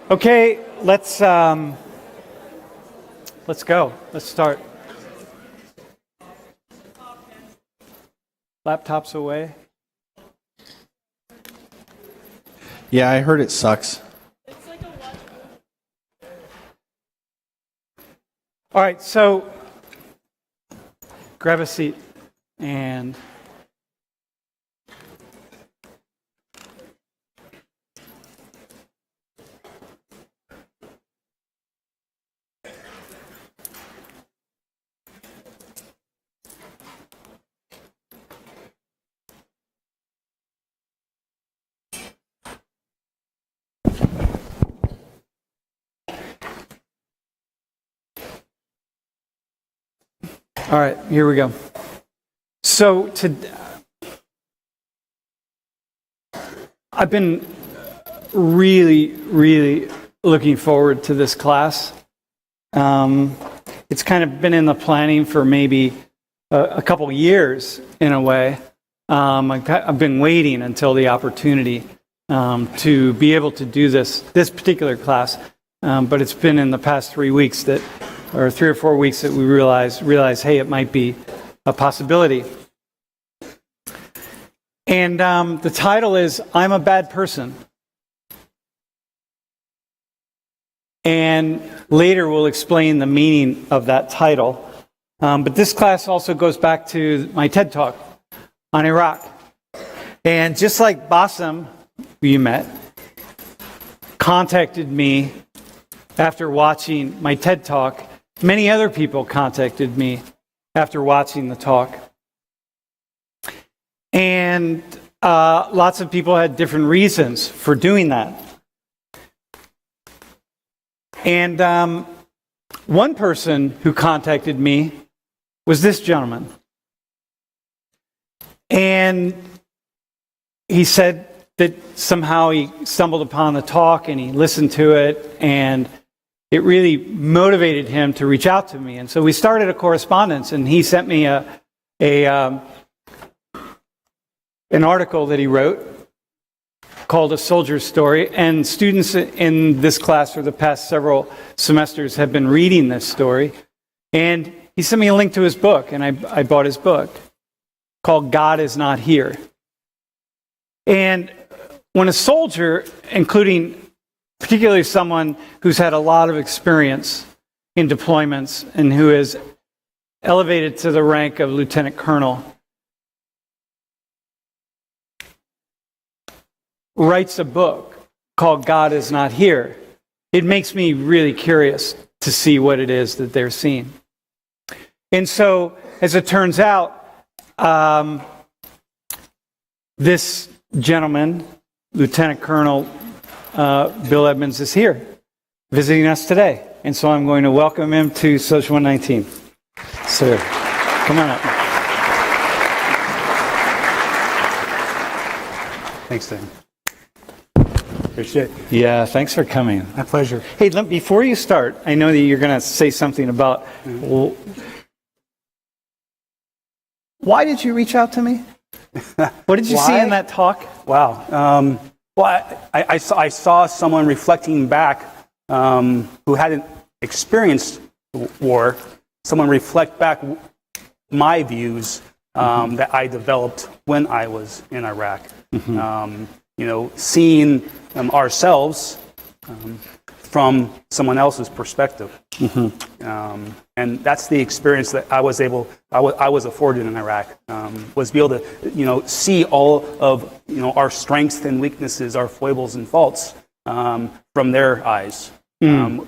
Okay, let's go. Let's start. Laptops away. Yeah, I heard it sucks. All right, so grab a seat and all right, here we go. So I've been really looking forward to this class. It's kind of been in the planning for maybe a couple years in a way. I've been waiting until the opportunity to be able to do this particular class, but it's been in the past 3 weeks or 3 or 4 weeks that we realized, hey, it might be a possibility. And the title is I'm a Bad Person. And later we'll explain the meaning of that title. But this class also goes back to my TED Talk on Iraq. And just like Bassem, who you met, contacted me after watching my TED Talk, many other people contacted me after watching the talk. And lots of people had different reasons for doing that. And one person who contacted me was this gentleman. And he said that somehow he stumbled upon the talk and he listened to it, and it really motivated him to reach out to me. And so we started a correspondence, and he sent me an article that he wrote called A Soldier's Story. And students in this class for the past several semesters have been reading this story. And he sent me a link to his book, and I bought his book called God Is Not Here. And when a soldier, including particularly someone who's had a lot of experience in deployments and who is elevated to the rank of lieutenant colonel, writes a book called God Is Not Here, it makes me really curious to see what it is that they're seeing. And so, as it turns out, this gentleman, Lieutenant Colonel Bill Edmonds, is here visiting us today. And so I'm going to welcome him to Social 119. Sir, come on up. Thanks, Dan. Appreciate it. Yeah, thanks for coming. My pleasure. Hey, before you start, I know that you're going to say something about, why did you reach out to me? What did you see in that talk? Wow. I saw someone reflecting back who hadn't experienced war, someone reflect back my views that I developed when I was in Iraq. Seeing ourselves from someone else's perspective. And that's the experience that I was afforded in Iraq, was be able to, see all of, our strengths and weaknesses, our foibles and faults from their eyes,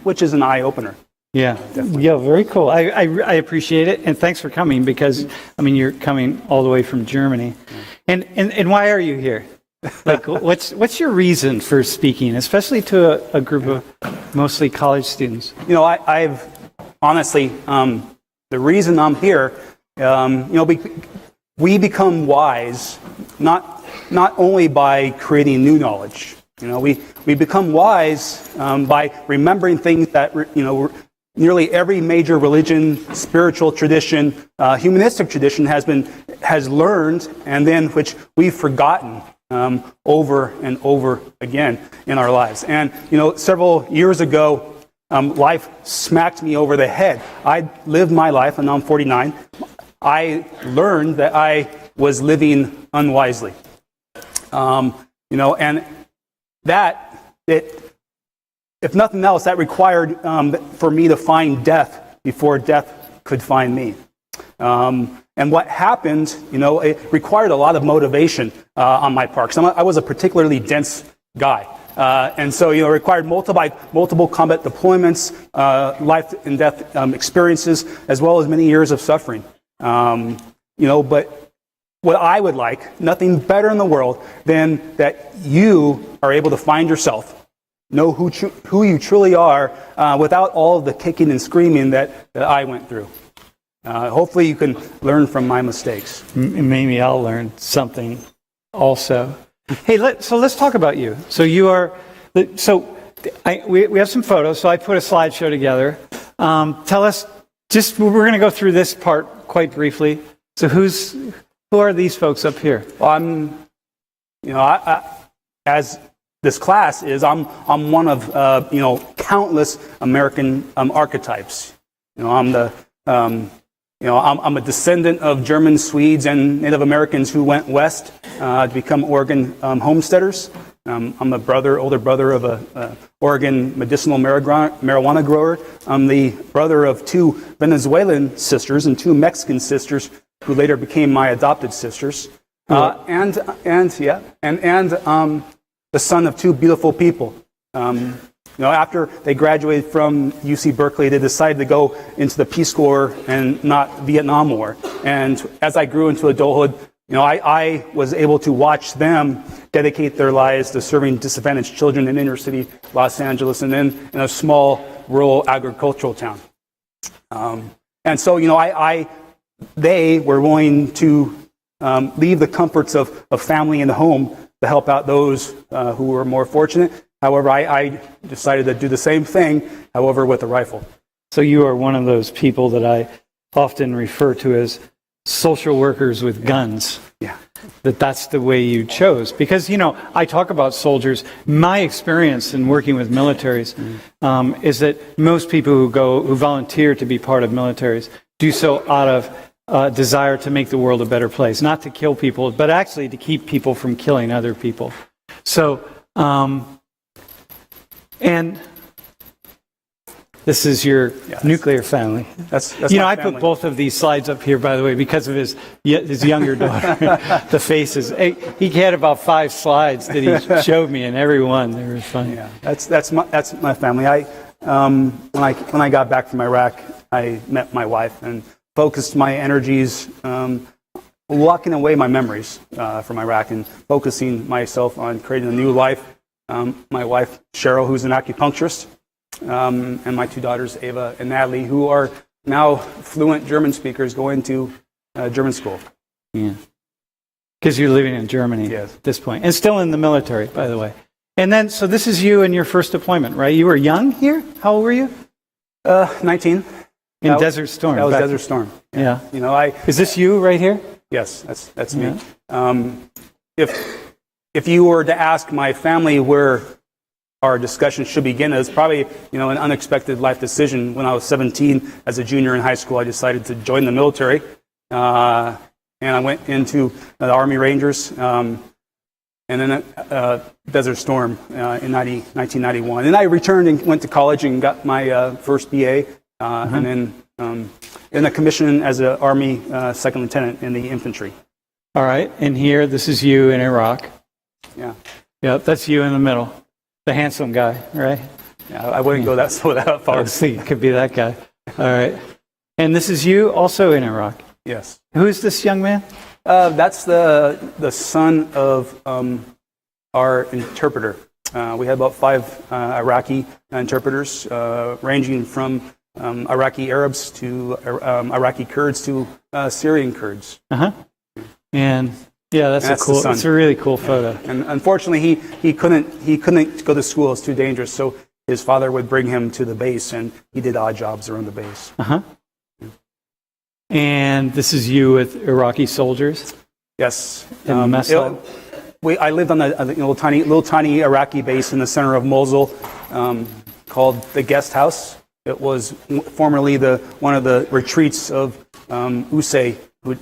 which is an eye-opener. Yeah, definitely. Yeah, very cool. I appreciate it, and thanks for coming, because, you're coming all the way from Germany. And why are you here? Like, what's your reason for speaking, especially to a group of mostly college students? I've honestly, the reason I'm here, we become wise not only by creating new knowledge. We become wise by remembering things that nearly every major religion, spiritual tradition, humanistic tradition has learned, and then which we've forgotten. over and over again in our lives. And, several years ago, life smacked me over the head. I lived my life, and now I'm 49. I learned that I was living unwisely. And if nothing else, that required for me to find death before death could find me. And what happened, it required a lot of motivation on my part. 'Cause I was a particularly dense guy. And so, it required multiple combat deployments, life and death experiences, as well as many years of suffering. But what I would like, nothing better in the world than that you are able to find yourself, know who you truly are, without all of the kicking and screaming that I went through. Hopefully you can learn from my mistakes. Maybe I'll learn something also. Hey, so let's talk about you. So we have some photos, so I put a slideshow together. Tell us, we're going to go through this part quite briefly. So who are these folks up here? Well, as this class is, I'm one of countless American archetypes. I'm a descendant of German, Swedes, and Native Americans who went west to become Oregon homesteaders. I'm older brother of a Oregon medicinal marijuana grower. I'm the brother of 2 Venezuelan sisters and 2 Mexican sisters who later became my adopted sisters. And the son of 2 beautiful people. After they graduated from UC Berkeley, they decided to go into the Peace Corps and not Vietnam War. And as I grew into adulthood, I was able to watch them dedicate their lives to serving disadvantaged children in inner city Los Angeles and then in a small rural agricultural town. And so, they were willing to leave the comforts of family and the home to help out those who were more fortunate. However, I decided to do the same thing, however, with a rifle. So you are one of those people that I often refer to as social workers with guns. Yeah. That's the way you chose. Because, I talk about soldiers. My experience in working with militaries is that most people who volunteer to be part of militaries do so out of desire to make the world a better place. Not to kill people, but actually to keep people from killing other people. So, and this is your nuclear family. That's I family. put both of these slides up here, by the way, because of his younger daughter. The faces. He had about 5 slides that he showed me, and every one they were funny. Yeah, that's my family. When I got back from Iraq, I met my wife and focused my energies, locking away my memories from Iraq and focusing myself on creating a new life. My wife, Cheryl, who's an acupuncturist, and my 2 daughters, Ava and Natalie, who are now fluent German speakers going to German school. Yeah. Because you're living in Germany at this point. And still in the military, by the way. And then, so this is you in your first deployment, right? You were young here? How old were you? 19. In Desert Storm. That was Desert Storm. Yeah. Is this you right here? Yes, that's me. If you were to ask my family where our discussion should begin, it was probably an unexpected life decision. When I was 17, as a junior in high school, I decided to join the military, and I went into the Army Rangers, and then Desert Storm in 1991. And I returned and went to college and got my first BA, and then in a commission as an Army second lieutenant in the infantry. All right, and here, this is you in Iraq. Yeah. Yep, that's you in the middle. The handsome guy, right? Yeah, I wouldn't go that far. It could be that guy. All right. And this is you also in Iraq. Yes. Who is this young man? That's the son of our interpreter. We had about 5 Iraqi interpreters, ranging from Iraqi Arabs to Iraqi Kurds to Syrian Kurds. And it's a really cool photo. And unfortunately, he couldn't go to school. It's too dangerous. So his father would bring him to the base, and he did odd jobs around the base. And this is you with Iraqi soldiers? Yes. In the mess lab? I lived on a little tiny Iraqi base in the center of Mosul, called the Guest House. It was formerly one of the retreats of Hussein, one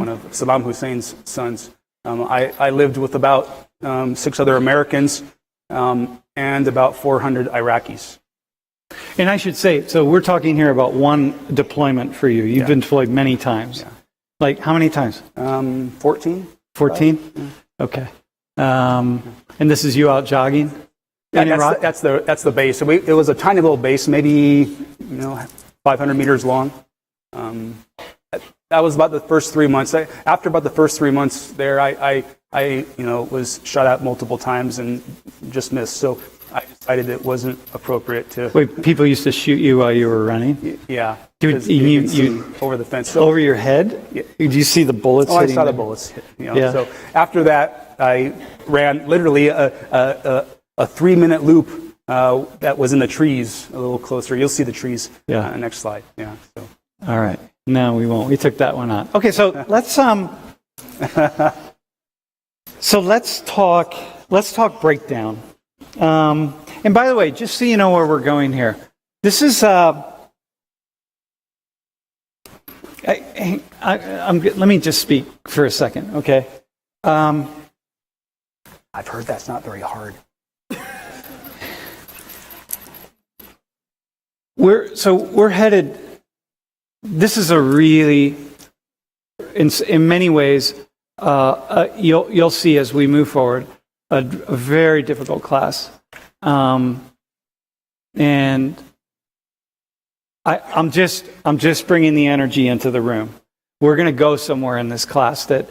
of Saddam Hussein's sons. I lived with about 6 other Americans and about 400 Iraqis. And I should say, so we're talking here about one deployment for you. You've been deployed many times. Yeah. Like how many times? 14. 14? Yeah. Okay. And this is you out jogging? That's the base. So it was a tiny little base, maybe 500 meters long. That was about the first 3 months. After about the first 3 months there, I was shot at multiple times and just missed. So I decided it wasn't appropriate to. Wait, people used to shoot you while you were running? Yeah. You over the fence. So, over your head? Yeah. Did you see the bullets? I saw the bullets hit. Yeah. So after that, I ran literally a 3-minute loop that was in the trees a little closer. You'll see the trees. Yeah. Next slide. Yeah. So. All right. No, we won't. We took that one out. Okay, so let's talk breakdown. And by the way, just so you know where we're going here, this is let me just speak for a second, okay? I've heard that's not very hard. We're headed. This is a really, in many ways, you'll see as we move forward, a very difficult class, and I'm just bringing the energy into the room. We're going to go somewhere in this class that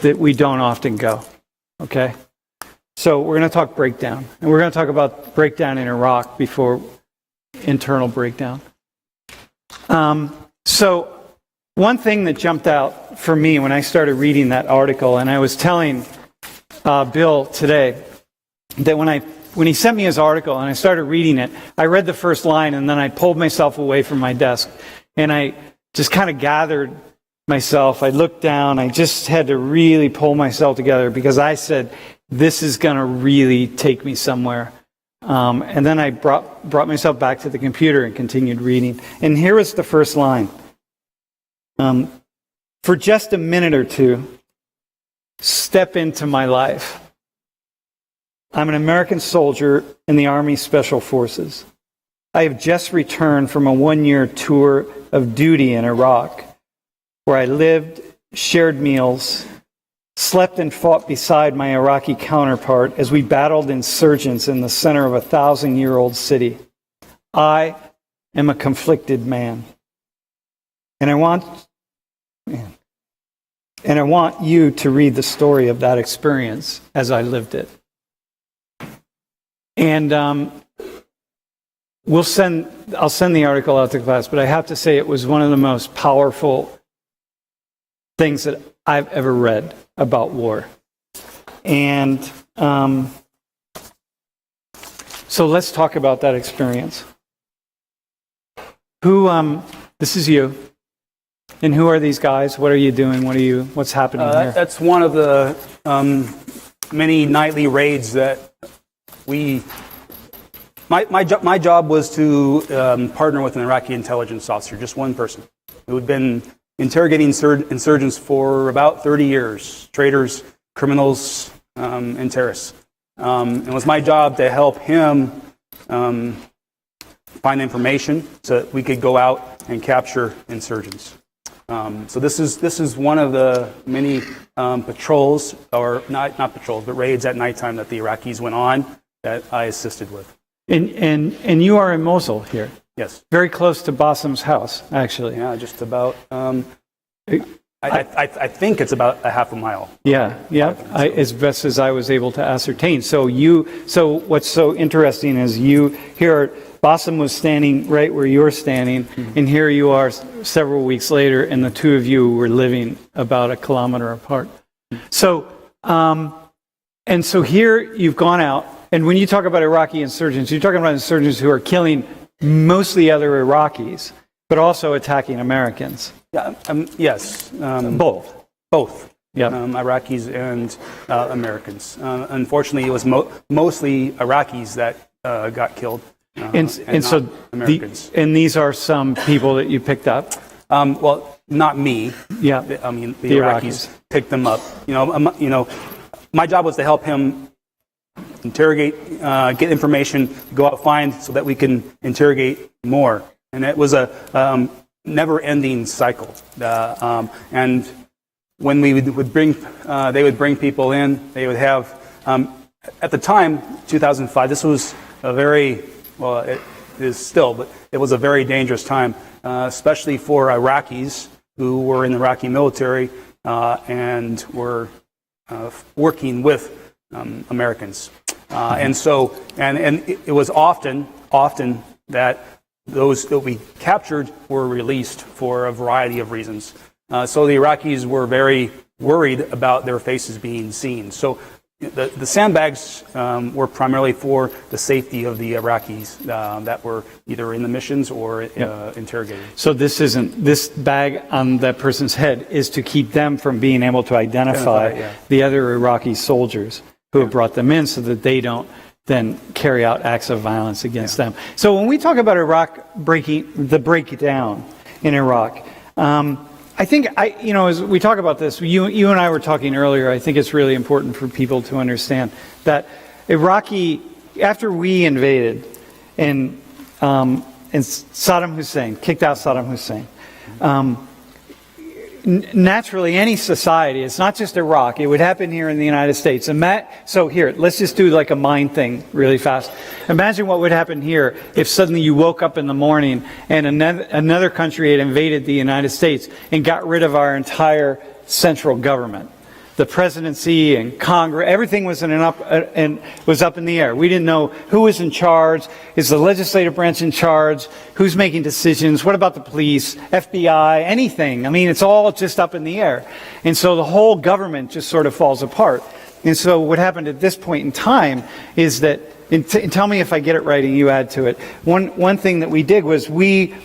we don't often go. Okay, so we're going to talk breakdown, and we're going to talk about breakdown in Iraq before internal breakdown. So one thing that jumped out for me when I started reading that article, and I was telling Bill today that when he sent me his article and I started reading it, I read the first line and then I pulled myself away from my desk and I just kind of gathered myself. I looked down. I just had to really pull myself together because I said, this is going to really take me somewhere. And then I brought myself back to the computer and continued reading. And here was the first line. For just a minute or two, step into my life. I'm an American soldier in the Army Special Forces. I have just returned from a 1-year tour of duty in Iraq, where I lived, shared meals, slept and fought beside my Iraqi counterpart as we battled insurgents in the center of a 1,000-year-old city. I am a conflicted man. And I want you to read the story of that experience as I lived it. And I'll send the article out to class, but I have to say it was one of the most powerful things that I've ever read about war. And so let's talk about that experience. This is you. And who are these guys? What are you doing? What's happening here? That's one of the many nightly raids that my job was to partner with an Iraqi intelligence officer, just one person, who had been interrogating insurgents for about 30 years, traitors, criminals, and terrorists. And it was my job to help him find information so that we could go out and capture insurgents. So this is one of the many patrols, or not patrols, but raids at nighttime that the Iraqis went on that I assisted with. And you are in Mosul here? Yes. Very close to Bassem's house, actually. Yeah, just about. I think it's about a half a mile. Yeah. As best as I was able to ascertain. So what's so interesting is Bassem was standing right where you're standing, and here you are several weeks later, and the two of you were living about a kilometer apart. So here you've gone out, and when you talk about Iraqi insurgents, you're talking about insurgents who are killing mostly other Iraqis, but also attacking Americans. Yeah. Yes. Both. Yep. Iraqis and Americans. Unfortunately, it was mostly Iraqis that got killed, And so, Americans. and these are some people that you picked up. Well, not me. Yeah. I mean, the The Iraqis Iraqis. picked them up. My job was to help him interrogate, get information, go out, find, so that we can interrogate more. And it was a never-ending cycle. And when we would bring, they would bring people in. They would have, at the time, 2005. This was a very, well, it is still, but it was a very dangerous time, especially for Iraqis who were in the Iraqi military and were working with Americans. And so, and it was often that those that we captured were released for a variety of reasons. So the Iraqis were very worried about their faces being seen. So the sandbags were primarily for the safety of the Iraqis that were either in the missions or interrogated. So this bag on that person's head is to keep them from being able to identify the other Iraqi soldiers who have brought them in, so that they don't then carry out acts of violence against them. So when we talk about Iraq breakdown in Iraq, I think as we talk about this, you and I were talking earlier. I think it's really important for people to understand that after we invaded and Saddam Hussein kicked out Saddam Hussein. Naturally, any society, it's not just Iraq, it would happen here in the United States. So here, let's just do like a mind thing really fast. Imagine what would happen here if suddenly you woke up in the morning and another country had invaded the United States and got rid of our entire central government. The presidency and Congress, everything was up in the air. We didn't know who was in charge. Is the legislative branch in charge? Who's making decisions? What about the police, FBI, anything? I mean, it's all just up in the air. And so the whole government just sort of falls apart. And so what happened at this point in time is that, and tell me if I get it right and you add to it. One thing that we did was we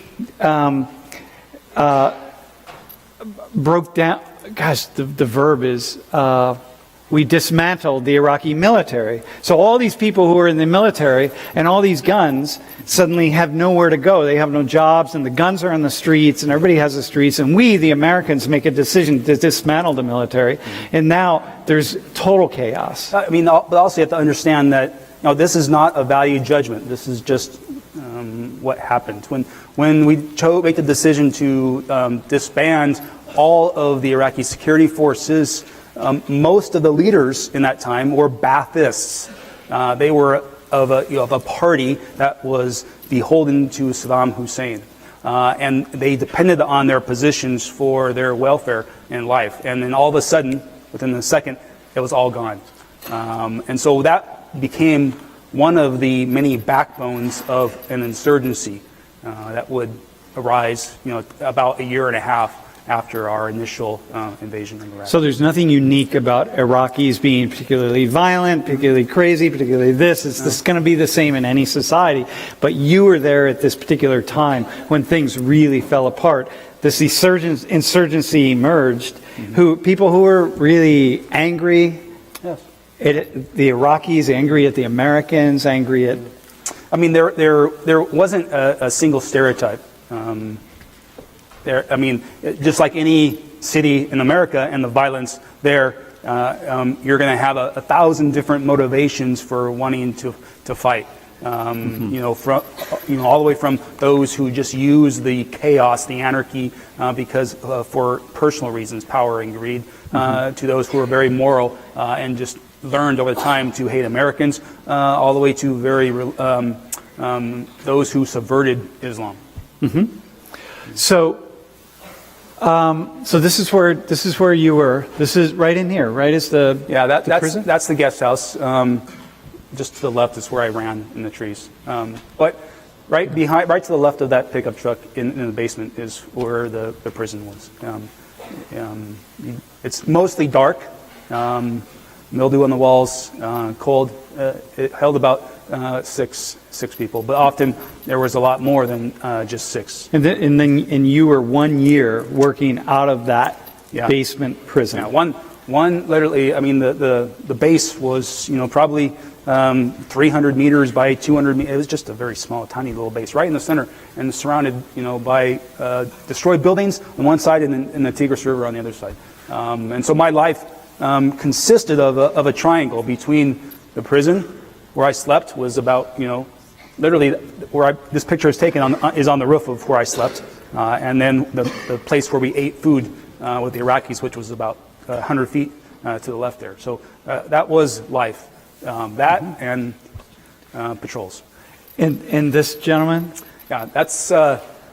broke down. Gosh, the verb is we dismantled the Iraqi military. So all these people who are in the military and all these guns suddenly have nowhere to go. They have no jobs, and the guns are on the streets, and everybody has the streets. And we, the Americans, make a decision to dismantle the military, and now there's total chaos. I mean, but also you have to understand that this is not a value judgment. This is just what happened when we make the decision to disband all of the Iraqi security forces. Most of the leaders in that time were Baathists. They were of a party that was beholden to Saddam Hussein, and they depended on their positions for their welfare in life. And then all of a sudden, within a second, it was all gone. And so that became one of the many backbones of an insurgency that would arise, about a year and a half after our initial invasion of Iraq. So there's nothing unique about Iraqis being particularly violent, particularly crazy, particularly this. This is going to be the same in any society. But you were there at this particular time when things really fell apart. This insurgency emerged. People who were really angry. Yes. The Iraqis angry at the Americans, angry at. I mean, there wasn't a single stereotype. Just like any city in America and the violence there, you're going to have 1,000 different motivations for wanting to fight. All the way from those who just use the chaos, the anarchy, because for personal reasons, power and greed, to those who are very moral and just learned over time to hate Americans, all the way to those who subverted Islam. So this is where you were. This is right in here, right? Is the prison? That's the guest house. Just to the left is where I ran in the trees. But right to the left of that pickup truck in the basement is where the prison was. It's mostly dark, mildew on the walls, cold. It held about six people, but often there was a lot more than just six. And you were 1 year working out of that basement prison. Yeah, One, literally, I mean, the base was, probably 300 meters by 200 meters. It was just a very small, tiny little base right in the center, and surrounded, by destroyed buildings on one side and the Tigris River on the other side. And so my life consisted of a triangle between the prison, where I slept, was about, literally where this picture is taken is on the roof of where I slept, and then the place where we ate food with the Iraqis, which was about 100 feet to the left there. So that was life. That and patrols. And this gentleman? Yeah, that's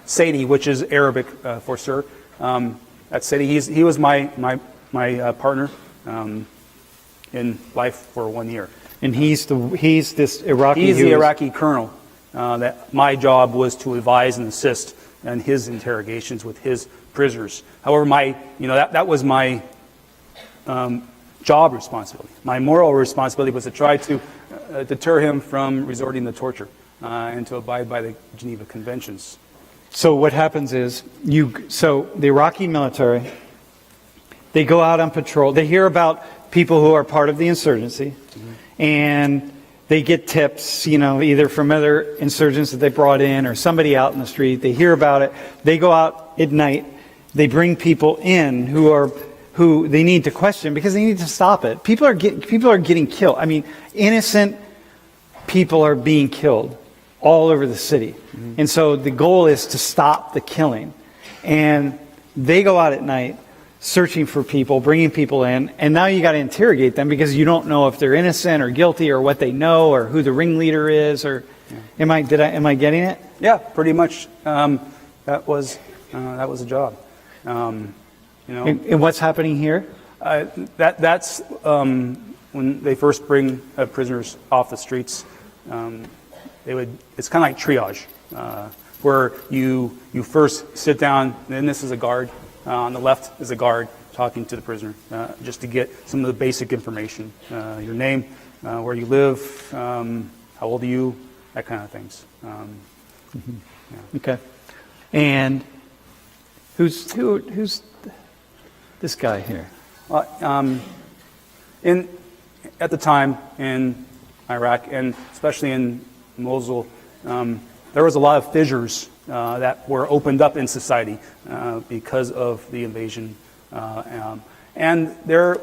Sadie, which is Arabic for sir. That's Sadie. He was my partner in life for 1 year. And he's this Iraqi. He's the Iraqi colonel. That my job was to advise and assist in his interrogations with his prisoners. However, that was my job responsibility. My moral responsibility was to try to deter him from resorting to torture and to abide by the Geneva Conventions. So what happens is, the Iraqi military, they go out on patrol. They hear about people who are part of the insurgency, and they get tips, either from other insurgents that they brought in or somebody out in the street. They hear about it. They go out at night. They bring people in who they need to question because they need to stop it. People are getting killed. I mean, innocent people are being killed all over the city. And so the goal is to stop the killing. And they go out at night searching for people, bringing people in, and now you got to interrogate them because you don't know if they're innocent or guilty or what they know or who the ringleader is. Or am I getting it? Yeah, pretty much. That was a job. And what's happening here? That's when they first bring prisoners off the streets. It's kind of like triage, where you first sit down, and then this is a guard. On the left is a guard talking to the prisoner, just to get some of the basic information, your name, where you live, how old are you, that kind of things. Okay. And who's this guy here? At the time in Iraq, and especially in Mosul, there was a lot of fissures that were opened up in society because of the invasion. And they're,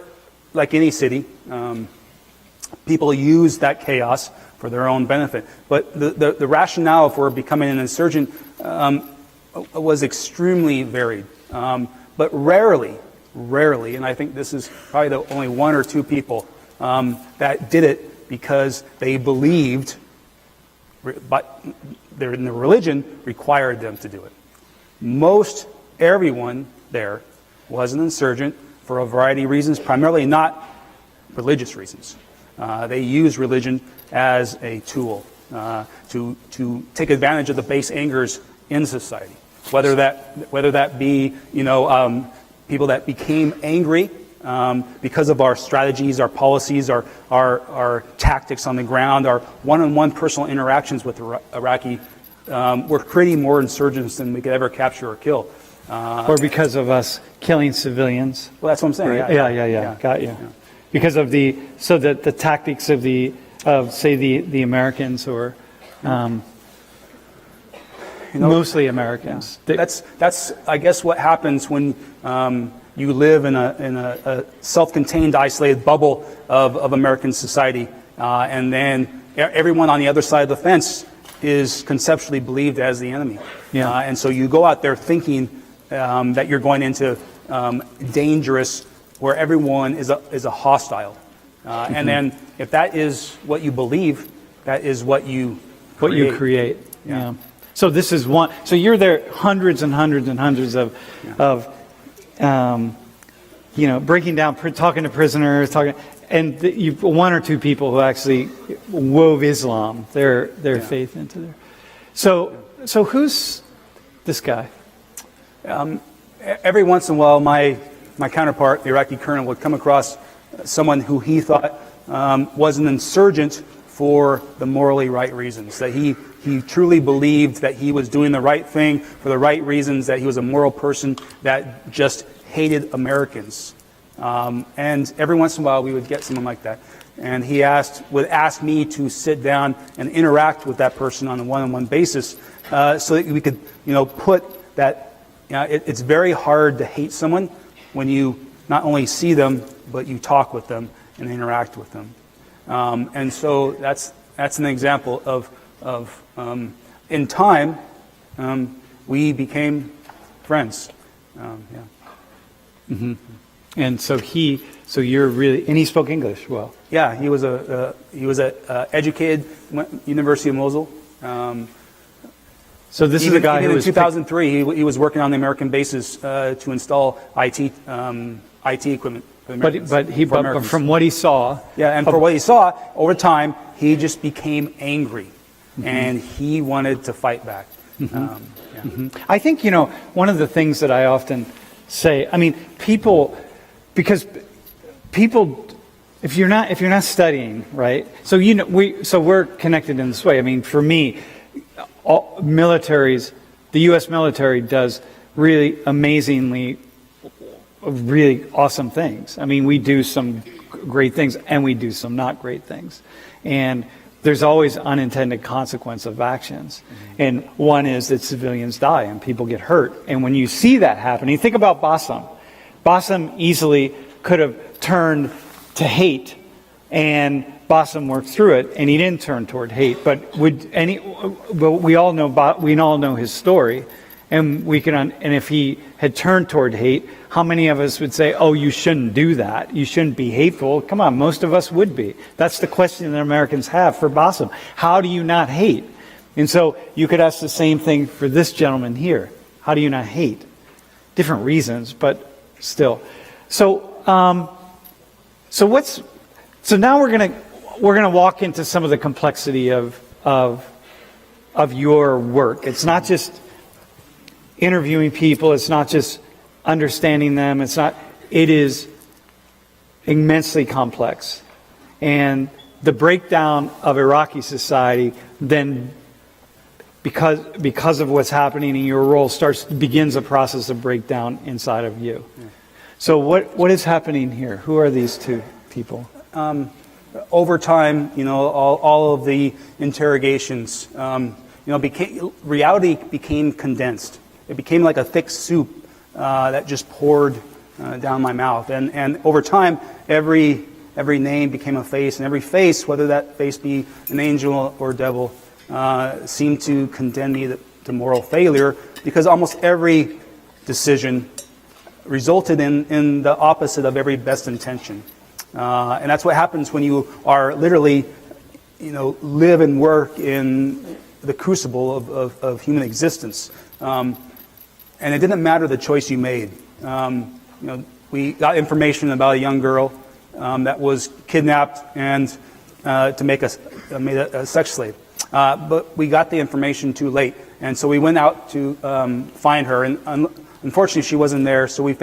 like any city, people use that chaos for their own benefit. But the rationale for becoming an insurgent was extremely varied. But rarely, and I think this is probably the only one or two people that did it because they believed, but the religion required them to do it. Most everyone there was an insurgent for a variety of reasons, primarily not religious reasons. They used religion as a tool to take advantage of the base angers in society, whether that be people that became angry because of our strategies, our policies, our tactics on the ground, our one-on-one personal interactions with the Iraqi. We're creating more insurgents than we could ever capture or kill. Or because of us killing civilians. Well, that's what I'm saying. Right? Yeah. Got you. Yeah. Because of the tactics of the Americans or mostly Americans. Yeah. That's I guess what happens when you live in a self-contained, isolated bubble of American society, and then everyone on the other side of the fence is conceptually believed as the enemy. Yeah. And so you go out there thinking that you're going into dangerous, where everyone is a hostile. And then if that is what you believe, that is what you create. Yeah. So this is one. So you're there hundreds and hundreds and hundreds of breaking down, talking to prisoners, and you've one or two people who actually wove Islam, their faith into there. So who's this guy? Every once in a while, my counterpart, the Iraqi colonel, would come across someone who he thought was an insurgent for the morally right reasons, that he truly believed that he was doing the right thing for the right reasons, that he was a moral person that just hated Americans. And every once in a while, we would get someone like that. And he would ask me to sit down and interact with that person on a one-on-one basis, so that we could, put that. It's very hard to hate someone when you not only see them, but you talk with them and interact with them. And so that's an example of in time, we became friends. And so you're really, and he spoke English well. Yeah, he was a educated, went University of Mosul. So this is a guy who in was 2003. He was working on the American bases to install IT equipment. For the Americans, for but Americans. from what he saw, Yeah, and for what he saw over time, he just became angry, and he wanted to fight back. I think one of the things that I often say, I mean, because people, if you're not studying, right? So we're connected in this way. I mean, for me, the U.S. military does really amazingly, really awesome things. I mean, we do some great things and we do some not great things, and there's always unintended consequence of actions. And one is that civilians die and people get hurt. And when you see that happening, think about Bassam. Bassam easily could have turned to hate, and Bassam worked through it, and he didn't turn toward hate. But we all know his story, and and if he had turned toward hate, how many of us would say, "Oh, you shouldn't do that. You shouldn't be hateful"? Come on, most of us would be. That's the question that Americans have for Bassam. How do you not hate? And so you could ask the same thing for this gentleman here. How do you not hate? Different reasons, but still. So now we're gonna walk into some of the complexity of your work. It's not just interviewing people. It's not just understanding them. It is immensely complex. And the breakdown of Iraqi society then, because of what's happening in your role, begins a process of breakdown inside of you. Yeah. So what is happening here? Who are these two people? Over time, all of the interrogations, reality became condensed. It became like a thick soup that just poured down my mouth. And over time, every name became a face, and every face, whether that face be an angel or a devil, seemed to condemn me to moral failure, because almost every decision resulted in the opposite of every best intention. And that's what happens when you are literally, live and work in the crucible of human existence. And it didn't matter the choice you made. We got information about a young girl that was kidnapped and to make made a sex slave. But we got the information too late, and so we went out to find her. And unfortunately, she wasn't there. So we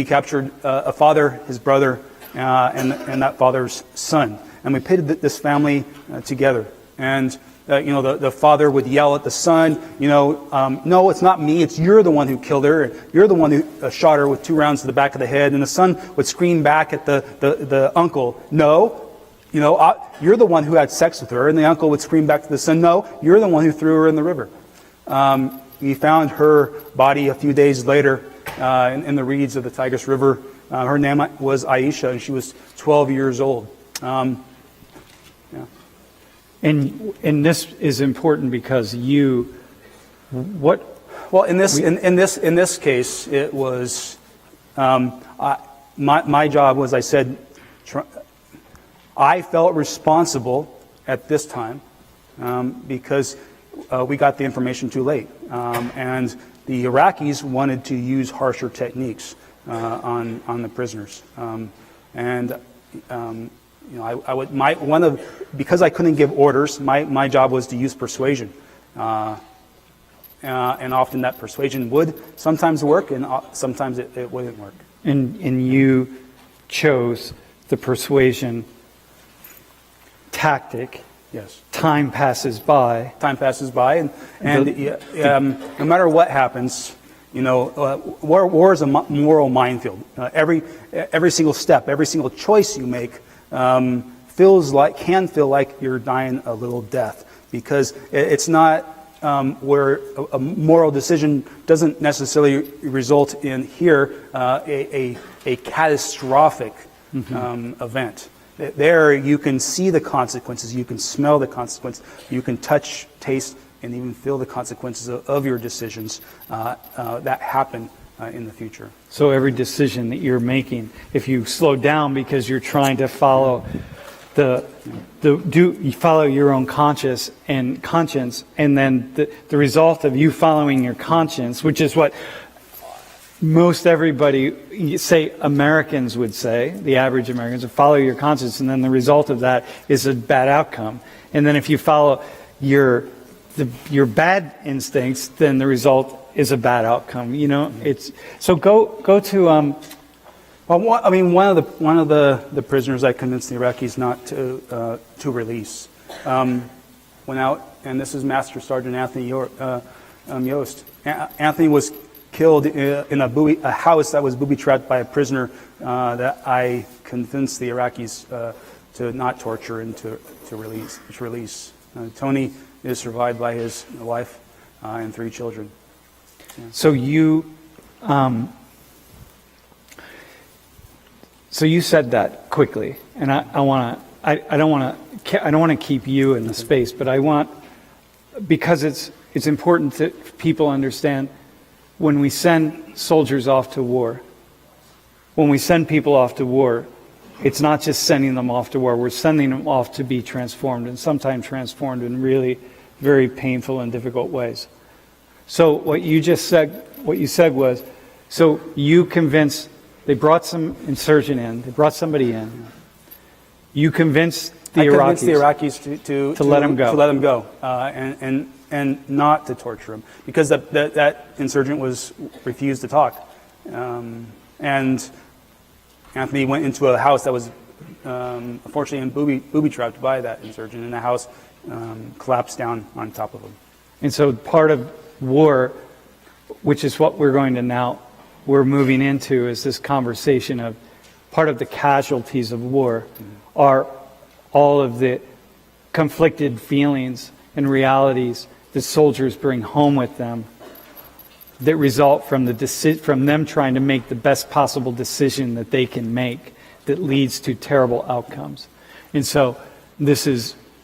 captured a father, his brother, and that father's son, and we pitted this family together. And the father would yell at the son, no, it's not me, it's you're the one who killed her, you're the one who shot her with 2 rounds to the back of the head. And the son would scream back at the uncle, no, you're the one who had sex with her. And the uncle would scream back to the son, no, you're the one who threw her in the river. We found her body a few days later in the reeds of the Tigris River. Her name was Aisha, and she was 12 years old. And this is important because Well, in this case, it was my job was, I said, I felt responsible at this time because we got the information too late, and the Iraqis wanted to use harsher techniques on the prisoners, because I couldn't give orders, my job was to use persuasion, and often that persuasion would sometimes work, and sometimes it wouldn't work. And you chose the persuasion tactic. Yes. Time passes by. Time passes by, and no matter what happens, War is a moral minefield. Every single step, every single choice you make can feel like you're dying a little death, because it's not where a moral decision doesn't necessarily result in a catastrophic event. There you can see the consequences, you can smell the consequence, you can touch, taste, and even feel the consequences of your decisions that happen in the future. So every decision that you're making, if you slow down because you're trying to follow you follow your own conscience, and then the result of you following your conscience, which is what most everybody, say Americans would say, the average Americans would follow your conscience, and then the result of that is a bad outcome. And then if you follow your bad instincts, then the result is a bad outcome. It's so go to. One of the prisoners I convinced the Iraqis not to release went out, and this is Master Sergeant Anthony Yost. Anthony was killed in a house that was booby-trapped by a prisoner that I convinced the Iraqis to not torture and to release. Tony is survived by his wife and 3 children. Yeah. So you said that quickly, and I don't want to keep you in the space, but because it's important that people understand, when we send soldiers off to war, when we send people off to war, it's not just sending them off to war, we're sending them off to be transformed, and sometimes transformed in really very painful and difficult ways. So what you said was, so you convinced, they brought some insurgent in, they brought somebody in, you convinced the Iraqis to let them go. To let them go, and not to torture him, because that insurgent refused to talk. And Anthony went into a house that was unfortunately booby-trapped by that insurgent, and the house collapsed down on top of him. And so part of war, which is what we're moving into, is this conversation of part of the casualties of war are all of the conflicted feelings and realities that soldiers bring home with them that result from them trying to make the best possible decision that they can make that leads to terrible outcomes. And so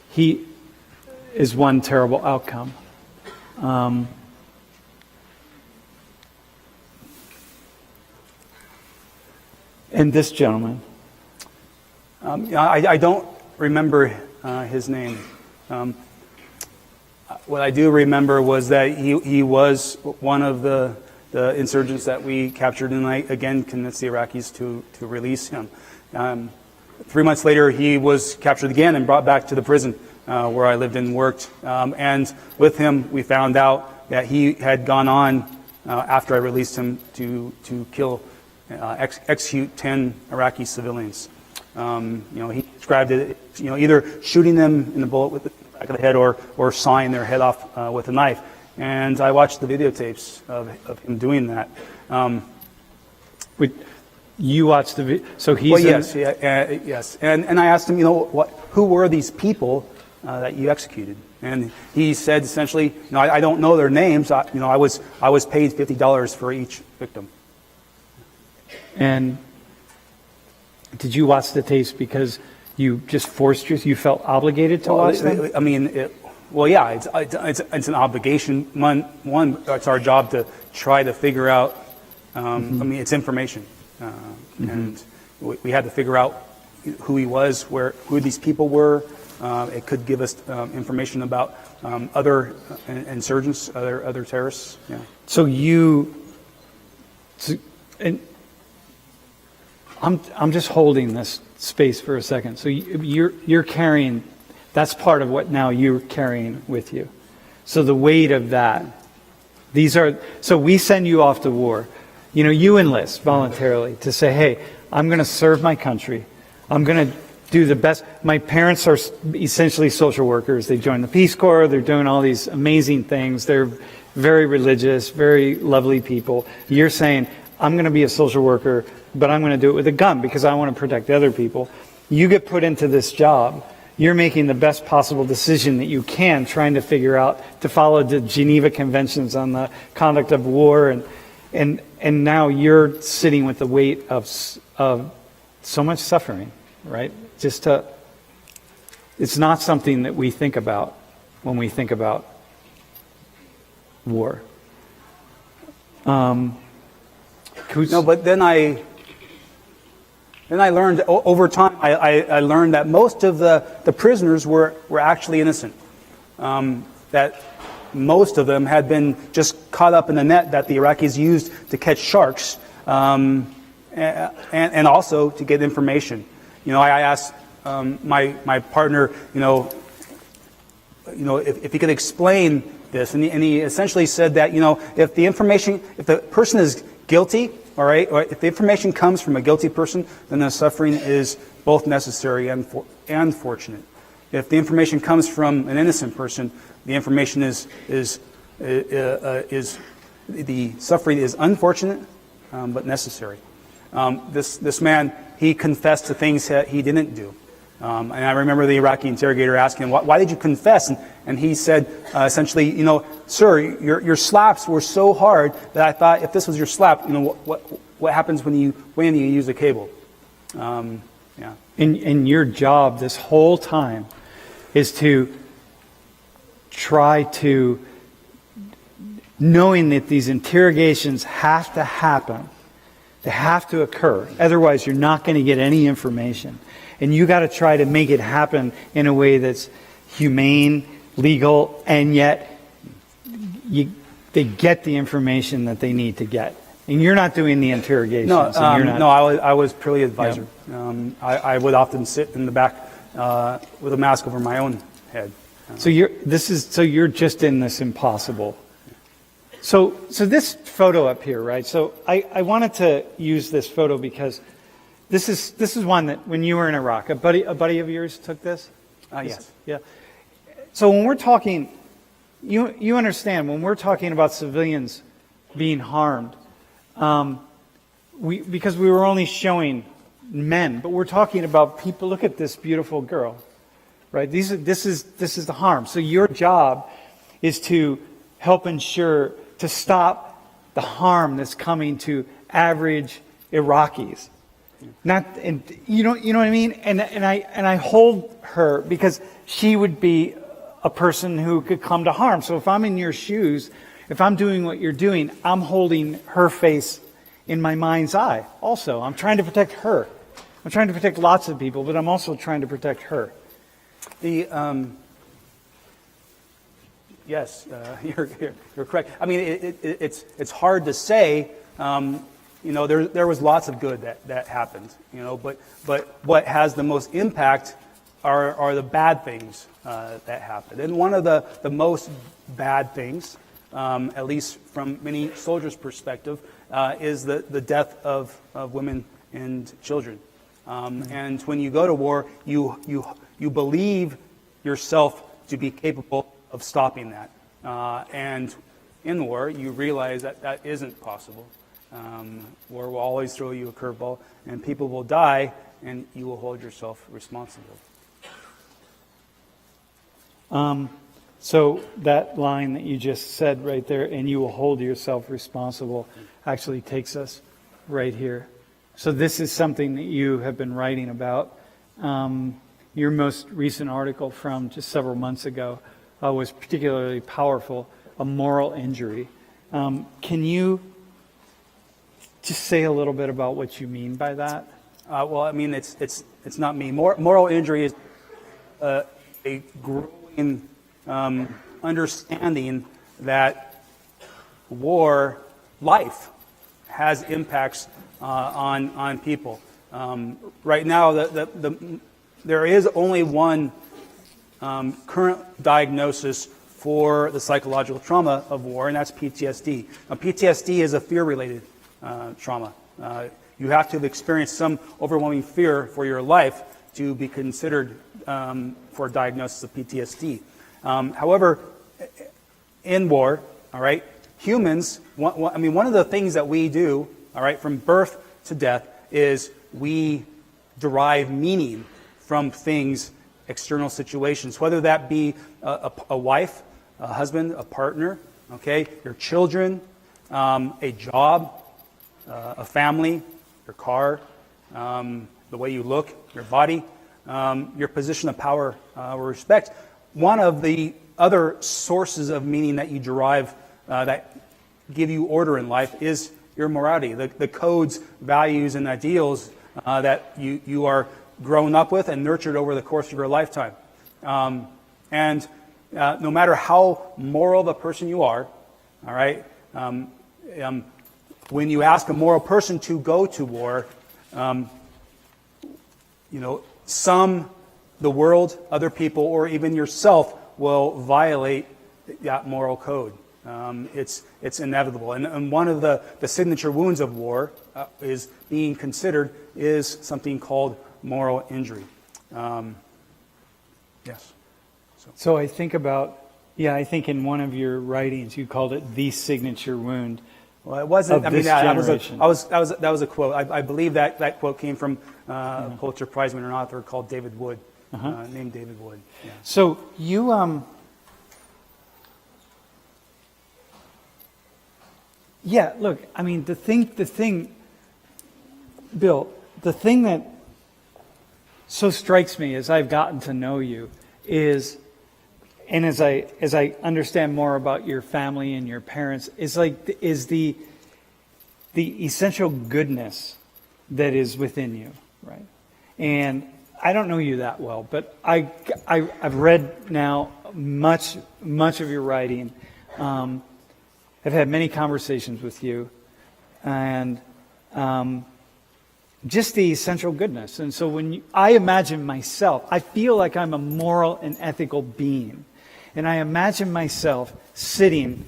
he is one terrible outcome. And this gentleman. I don't remember his name. What I do remember was that he was one of the insurgents that we captured, and I again convinced the Iraqis to release him. 3 months later, he was captured again and brought back to the prison where I lived and worked. And with him, we found out that he had gone on after I released him to execute 10 Iraqi civilians. He described it, either shooting them in the bullet with the back of the head or sawing their head off with a knife. And I watched the videotapes of him doing that. You watched the video? So he's yes. And I asked him, who were these people that you executed? And he said essentially, I don't know their names. I was paid $50 for each victim. And did you watch the tapes because you just you felt obligated to watch them? It's an obligation. One, it's our job to try to figure out. It's information, and we had to figure out who he was, who these people were. It could give us information about other insurgents, other terrorists. Yeah. I'm just holding this space for a second. So you're carrying, that's part of what now you're carrying with you. So the weight of that, so we send you off to war. You enlist voluntarily to say, hey, I'm going to serve my country. I'm going to do the best. My parents are essentially social workers. They joined the Peace Corps. They're doing all these amazing things. They're very religious, very lovely people. You're saying, I'm going to be a social worker, but I'm going to do it with a gun because I want to protect other people. You get put into this job. You're making the best possible decision that you can, trying to figure out to follow the Geneva Conventions on the conduct of war, and now you're sitting with the weight of so much suffering, right? It's not something that we think about when we think about war. No, but then I learned over time. I learned that most of the prisoners were actually innocent. That most of them had been just caught up in the net that the Iraqis used to catch sharks, and also to get information. I asked my partner, if he could explain this, and he essentially said that if the person is guilty, all right, or if the information comes from a guilty person, then the suffering is both necessary and fortunate. If the information comes from an innocent person, the information is the suffering is unfortunate, but necessary. This man, he confessed to things that he didn't do. And I remember the Iraqi interrogator asking him, why did you confess? And he said, essentially, sir, your slaps were so hard that I thought if this was your slap, what happens when you use a cable? Yeah. And your job this whole time is to try to, knowing that these interrogations have to happen, they have to occur. Otherwise, you're not going to get any information. And you got to try to make it happen in a way that's humane, legal, and yet they get the information that they need to get. And you're not doing the interrogations. No, I was purely advisor. Yeah. I would often sit in the back with a mask over my own head. So you're just in this impossible. So this photo up here, right? So I wanted to use this photo because this is one that when you were in Iraq, a buddy of yours took this? Yes. Yeah. So when we're talking, you understand, when we're talking about civilians being harmed, because we were only showing men, but we're talking about people. Look at this beautiful girl, right? This is the harm. So your job is to help ensure, to stop the harm that's coming to average Iraqis. You know what I mean? And I hold her because she would be a person who could come to harm. So if I'm in your shoes, if I'm doing what you're doing, I'm holding her face in my mind's eye. Also, I'm trying to protect her. I'm trying to protect lots of people, but I'm also trying to protect her. Yes, you're correct. I mean, it's hard to say. There was lots of good that happened. But what has the most impact are the bad things that happened. And one of the most bad things, at least from many soldiers' perspective, is the death of women and children. And when you go to war, you believe yourself to be capable of stopping that. And in war, you realize that isn't possible. War will always throw you a curveball, and people will die, and you will hold yourself responsible. So that line that you just said right there, and you will hold yourself responsible, actually takes us right here. So this is something that you have been writing about. Your most recent article from just several months ago was particularly powerful, a moral injury. Can you just say a little bit about what you mean by that? Well, I mean, it's not me. Moral injury is a growing understanding that life has impacts on people. Right now, there is only one current diagnosis for the psychological trauma of war, and that's PTSD. Now, PTSD is a fear-related trauma. You have to have experienced some overwhelming fear for your life to be considered for diagnosis of PTSD. However, in war, all right? Humans, one of the things that we do, all right, from birth to death is we derive meaning from things, external situations, whether that be a wife, a husband, a partner, okay, your children, a job, a family, your car, the way you look, your body, your position of power or respect. One of the other sources of meaning that you derive that give you order in life is your morality, the codes, values, and ideals that you are grown up with and nurtured over the course of your lifetime. And no matter how moral of a person you are, all right, when you ask a moral person to go to war, the world, other people, or even yourself will violate that moral code. It's inevitable. And one of the signature wounds of war is being considered is something called moral injury. Yes. So I think I think in one of your writings you called it the signature wound. Well, it wasn't. Of this generation. That was a quote. I believe that quote came from a Pulitzer Prize winner author called David Wood, named David Wood. Yeah. So you yeah, look, I mean the thing, Bill, the thing that so strikes me as I've gotten to know you is, and as I understand more about your family and your parents, is the essential goodness that is within you, right? And I don't know you that well, but I've read now much of your writing. I've had many conversations with you, and just the essential goodness. And so I imagine myself, I feel like I'm a moral and ethical being. And I imagine myself sitting,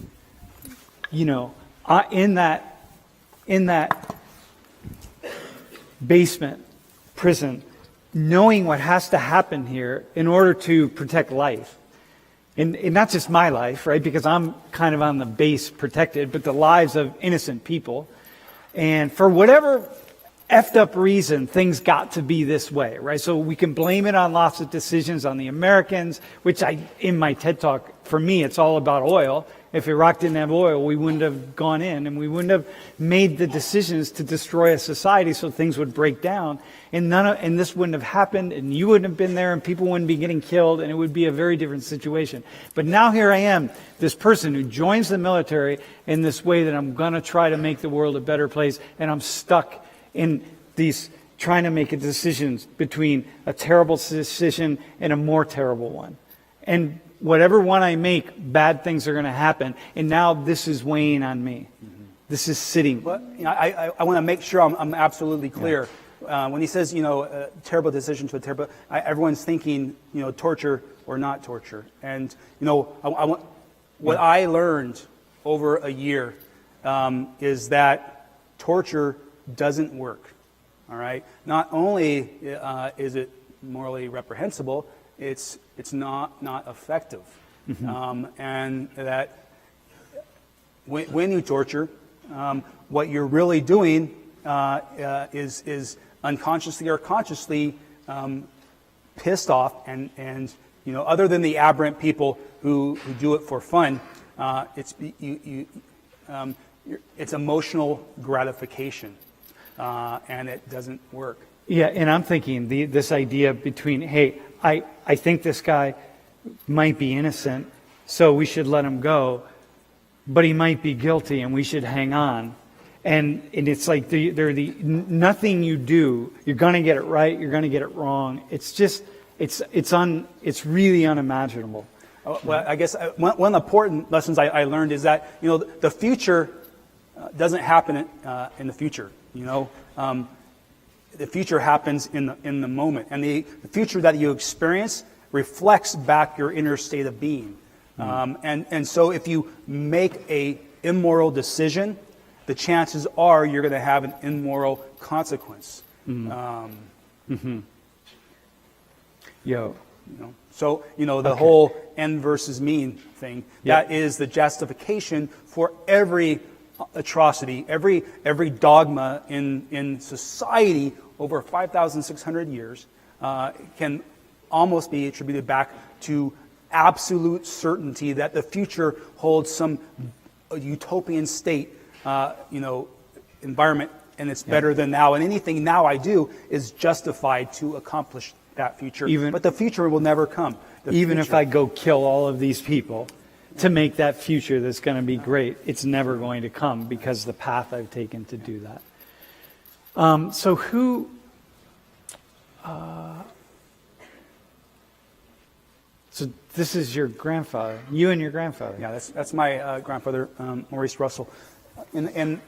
in that basement prison, knowing what has to happen here in order to protect life. And not just my life, right? Because I'm kind of on the base protected, but the lives of innocent people. And for whatever effed up reason, things got to be this way, right? So we can blame it on lots of decisions on the Americans, which in my TED Talk, for me, it's all about oil. If Iraq didn't have oil, we wouldn't have gone in, and we wouldn't have made the decisions to destroy a society so things would break down. And this wouldn't have happened, and you wouldn't have been there, and people wouldn't be getting killed, and it would be a very different situation. But now here I am, this person who joins the military in this way that I'm going to try to make the world a better place, and I'm stuck in these trying to make decisions between a terrible decision and a more terrible one. And whatever one I make, bad things are going to happen. And now this is weighing on me. This is sitting. Well, I want to make sure I'm absolutely clear. Yeah. When he says, a terrible decision to a terrible, everyone's thinking, torture or not torture. And, what I learned over a year is that torture doesn't work. All right. Not only is it morally reprehensible, it's not effective, and that when you torture, what you're really doing is unconsciously or consciously pissed off, and other than the aberrant people who do it for fun, it's emotional gratification. And it doesn't work. Yeah, and I'm thinking this idea between, hey, I think this guy might be innocent, so we should let him go, but he might be guilty, and we should hang on. And it's like nothing you do, you're going to get it right, you're going to get it wrong. It's just, it's really unimaginable. Well, I guess one of the important lessons I learned is that, the future doesn't happen in the future. The future happens in the moment, and the future that you experience reflects back your inner state of being. And so, if you make a immoral decision, the chances are you're going to have an immoral consequence. Yo, So, the whole end versus mean thing, Yep. that is the justification for every atrocity, every dogma in society over 5,600 years can almost be attributed back to absolute certainty that the future holds some utopian state, environment, and it's better than now. And anything now I do is justified to accomplish that future. But the future will never come. Even if I go kill all of these people to make that future that's going to be great, it's never going to come because the path I've taken to do that. So who... So this is your grandfather, you and your grandfather. Yeah, that's my grandfather, Maurice Russell. And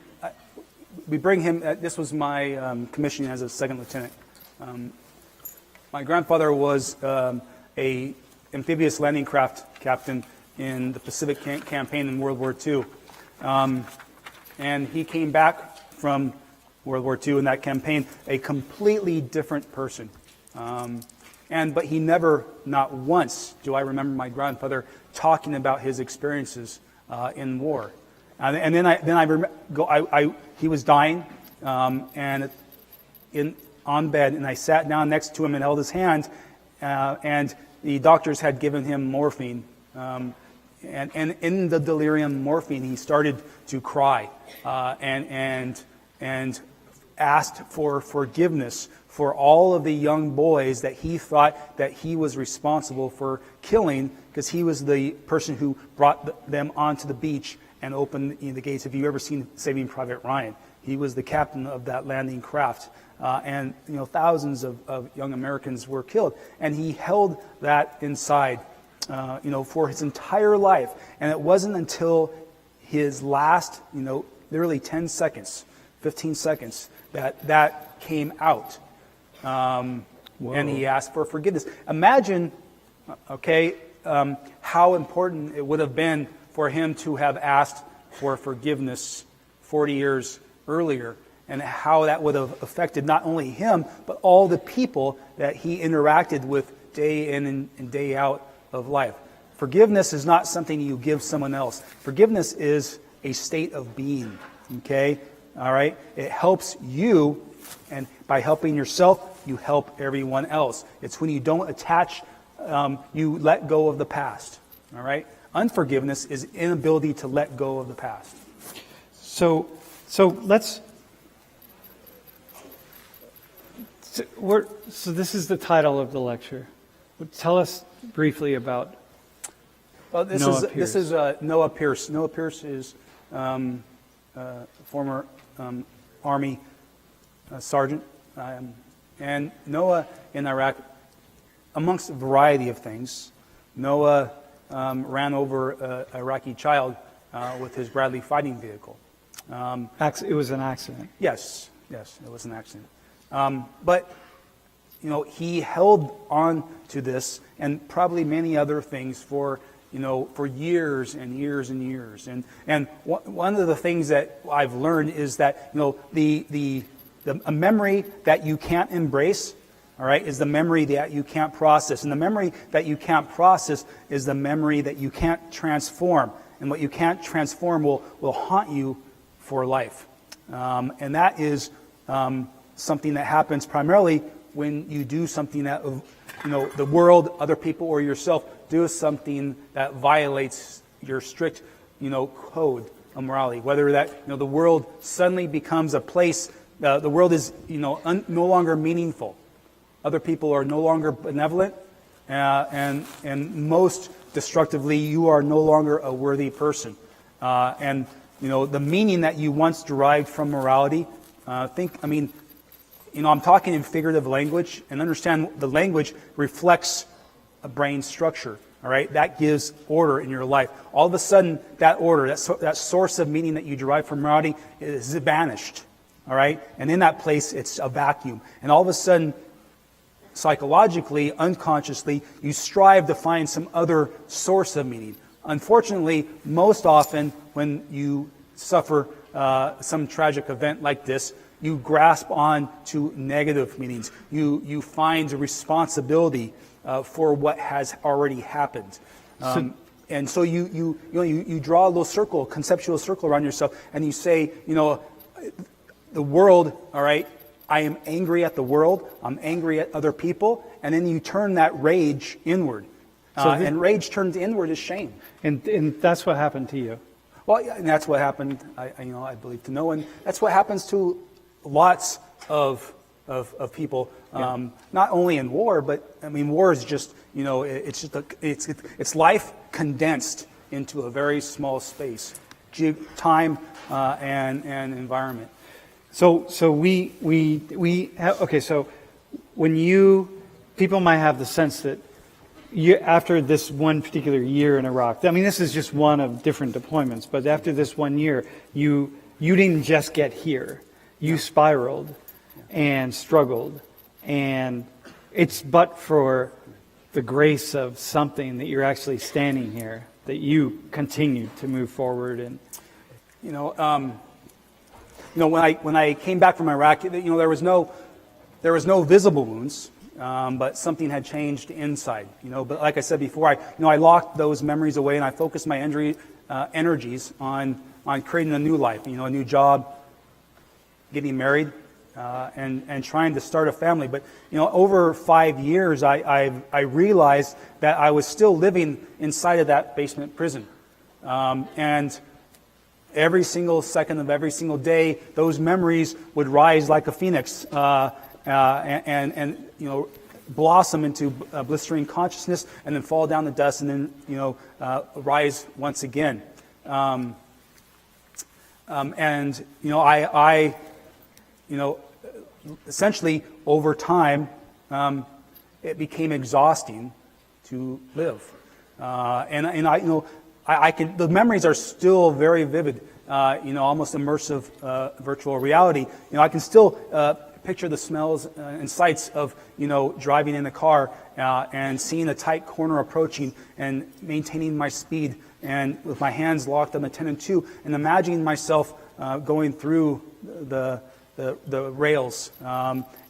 we bring him, this was my commissioning as a second lieutenant. My grandfather was a amphibious landing craft captain in the Pacific campaign in World War II. And he came back from World War II in that campaign a completely different person. But he never, not once, do I remember my grandfather talking about his experiences in war. And then he was dying, and on bed, and I sat down next to him and held his hand, and the doctors had given him morphine. And in the delirium morphine, he started to cry and asked for forgiveness for all of the young boys that he thought that he was responsible for killing, because he was the person who brought them onto the beach and opened the gates. Have you ever seen Saving Private Ryan? He was the captain of that landing craft. And thousands of young Americans were killed. And he held that inside, for his entire life. And it wasn't until his last, literally 10 seconds, 15 seconds, that came out. And he asked for forgiveness. Imagine, how important it would have been for him to have asked for forgiveness 40 years earlier, and how that would have affected not only him, but all the people that he interacted with day in and day out of life. Forgiveness is not something you give someone else. Forgiveness is a state of being, okay? All right? It helps you, and by helping yourself, you help everyone else. It's when you don't attach, you let go of the past, all right? Unforgiveness is inability to let go of the past. So let's... So this is the title of the lecture. Tell us briefly about This is Noah Pierce. Noah Pierce is former Army sergeant. And Noah in Iraq, amongst a variety of things, Noah ran over an Iraqi child with his Bradley fighting vehicle. It was an accident. Yes, it was an accident. But he held on to this and probably many other things for years and years and years. And one of the things that I've learned is that a memory that you can't embrace, all right, is the memory that you can't process. And the memory that you can't process is the memory that you can't transform. And what you can't transform will haunt you for life. And that is something that happens primarily when you do something that, the world, other people, or yourself do something that violates your strict, code of morality. Whether that, the world suddenly becomes a place, the world is, no longer meaningful. Other people are no longer benevolent, and most destructively, you are no longer a worthy person. And the meaning that you once derived from morality, I'm talking in figurative language, and understand the language reflects a brain structure, all right? That gives order in your life. All of a sudden, that order, that source of meaning that you derive from morality is vanished, all right? And in that place, it's a vacuum. And all of a sudden, psychologically, unconsciously, you strive to find some other source of meaning. Unfortunately, most often when you suffer some tragic event like this, you grasp on to negative meanings. You find responsibility for what has already happened. And so you draw a little circle, conceptual circle around yourself, and you say, the world, all right, I am angry at the world, I'm angry at other people, and then you turn that rage inward. And rage turned inward is shame. And that's what happened to you. Well, yeah, and that's what happened, I believe to know, and that's what happens to lots of people, not only in war, but I mean, war is just, it's just it's life condensed into a very small space, time and environment. So we have, okay. So when people might have the sense that after this one particular year in Iraq, I mean, this is just one of different deployments, but after this 1 year, you didn't just get here. You spiraled and struggled, and it's but for the grace of something that you're actually standing here, that you continue to move forward. And when I came back from Iraq, there was no visible wounds. But something had changed inside, But like I said before, I locked those memories away, and I focused my energies on creating a new life, a new job, getting married, and trying to start a family. But over 5 years, I realized that I was still living inside of that basement prison, and every single second of every single day, those memories would rise like a phoenix. And blossom into blistering consciousness, and then fall down the dust, and then rise once again. Essentially over time, it became exhausting to live. The memories are still very vivid. Almost immersive virtual reality. I can still picture the smells and sights of driving in a car and seeing a tight corner approaching and maintaining my speed, and with my hands locked on the 10 and 2, and imagining myself going through the rails,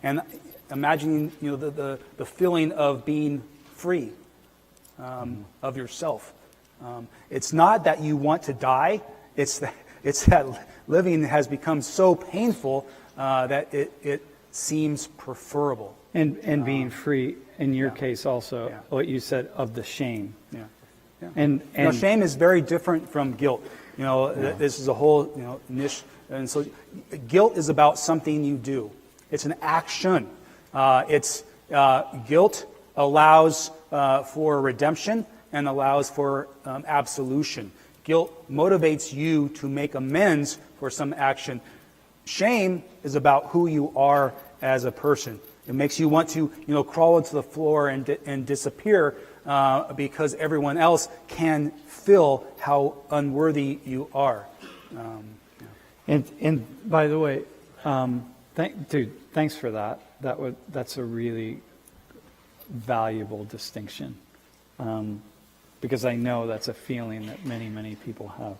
and imagining the feeling of being free of yourself. It's not that you want to die; it's that living has become so painful that it seems preferable. And being free, in your case also, what you said, of the shame. Yeah. And shame is very different from guilt. This is a whole niche. And so guilt is about something you do. It's an action. Guilt allows for redemption and allows for absolution. Guilt motivates you to make amends for some action. Shame is about who you are as a person. It makes you want to, crawl into the floor and disappear because everyone else can feel how unworthy you are. And by the way, thanks for that. That's a really valuable distinction, because I know that's a feeling that many people have.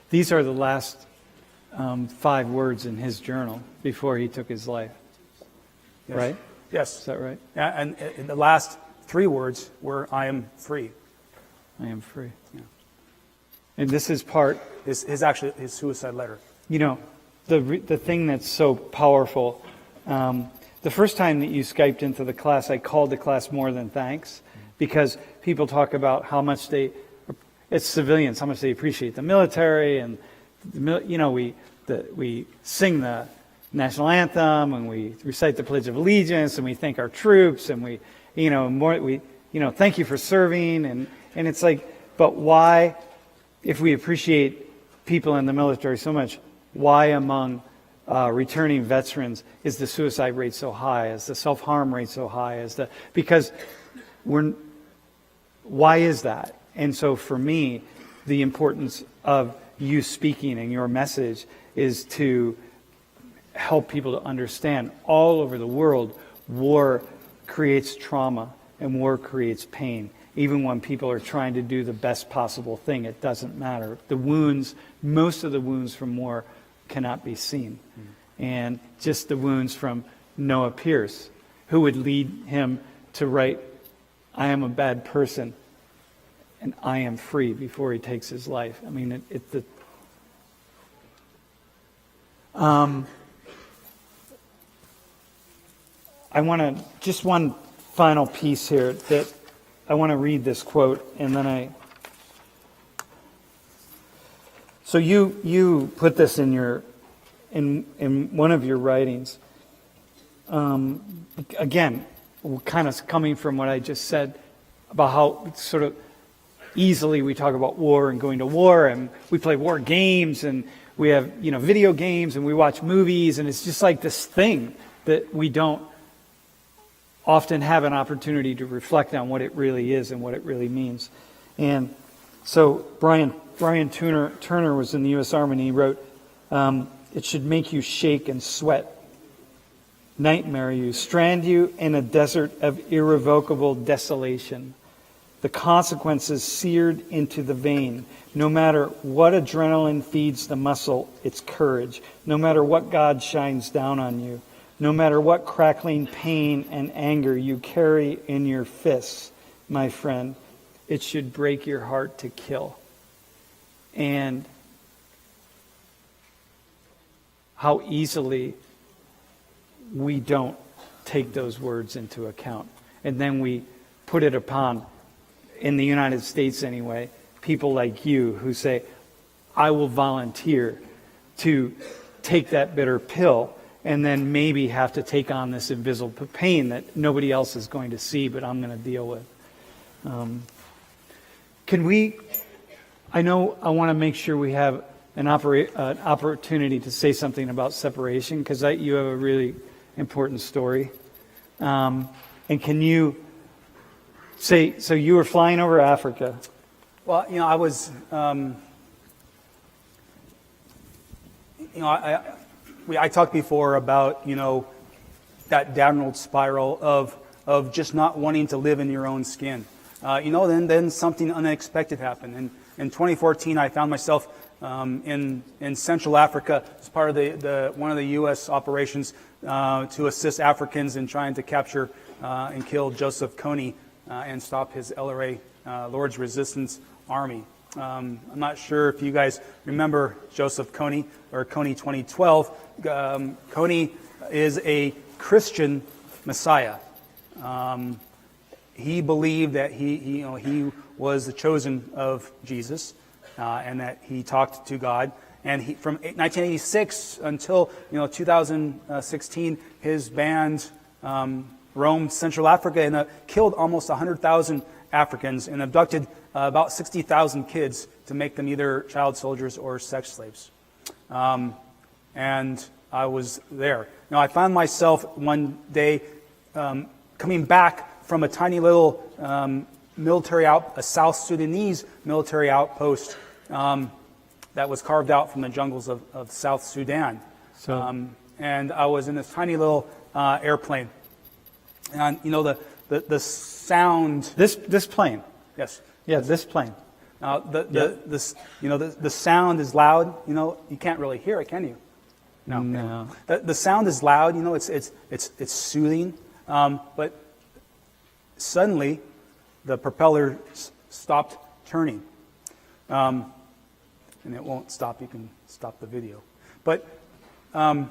These are the last 5 words in his journal before he took his life. Yes. Right? Yes. Is that right? Yeah, and the last 3 words were, "I am free." I am free. Yeah. And this is part. His suicide letter. The thing that's so powerful. The first time that you Skyped into the class, I called the class More Than Thanks, because people talk about how much it's civilians, how much they appreciate the military, and we sing the national anthem, and we recite the Pledge of Allegiance, and we thank our troops, and we thank you for serving, and it's like, but why, if we appreciate people in the military so much, why among returning veterans is the suicide rate so high? Is the self-harm rate so high? Because why is that? And so for me, the importance of you speaking and your message is to help people to understand all over the world, war creates trauma and war creates pain. Even when people are trying to do the best possible thing, it doesn't matter. Most of the wounds from war cannot be seen. and just the wounds from Noah Pierce, who would lead him to write, "I am a bad person and I am free," before he takes his life. I mean, I want to, just one final piece here, that I want to read this quote, and then so you put this in one of your writings. Again, kind of coming from what I just said about how sort of easily we talk about war and going to war, and we play war games, and we have, video games, and we watch movies, and it's just like this thing that we don't often have an opportunity to reflect on what it really is and what it really means. And so Brian Turner was in the U.S. Army, and he wrote, "It should make you shake and sweat, nightmare you, strand you in a desert of irrevocable desolation. The consequences seared into the vein. No matter what adrenaline feeds the muscle, it's courage. No matter what God shines down on you. No matter what crackling pain and anger you carry in your fists, my friend, it should break your heart to kill." And how easily we don't take those words into account. And then we put it upon, in the United States anyway, people like you who say, "I will volunteer to take that bitter pill," and then maybe have to take on this invisible pain that nobody else is going to see, but I'm going to deal with. I know I want to make sure we have an opportunity to say something about separation, because you have a really important story. And can you say, so you were flying over Africa. Well, I was, I talked before about, that downward spiral of just not wanting to live in your own skin. Then something unexpected happened. And in 2014, I found myself in Central Africa as part of one of the U.S. operations to assist Africans in trying to capture and kill Joseph Kony and stop his LRA, Lord's Resistance Army. I'm not sure if you guys remember Joseph Kony, or Kony 2012. Kony is a Christian Messiah. He believed that he was the chosen of Jesus, and that he talked to God. And from 1986 until 2016, his band roamed Central Africa and killed almost 100,000 Africans and abducted about 60,000 kids to make them either child soldiers or sex slaves. And I was there. Now, I found myself one day coming back from a tiny little a South Sudanese military outpost that was carved out from the jungles of South Sudan. And I was in this tiny little airplane. And, the sound... This plane? Yes. Yeah, this plane. The sound is loud. You can't really hear it, can you? No. The sound is loud. It's soothing. But suddenly, the propeller stopped turning. And it won't stop. You can stop the video. But and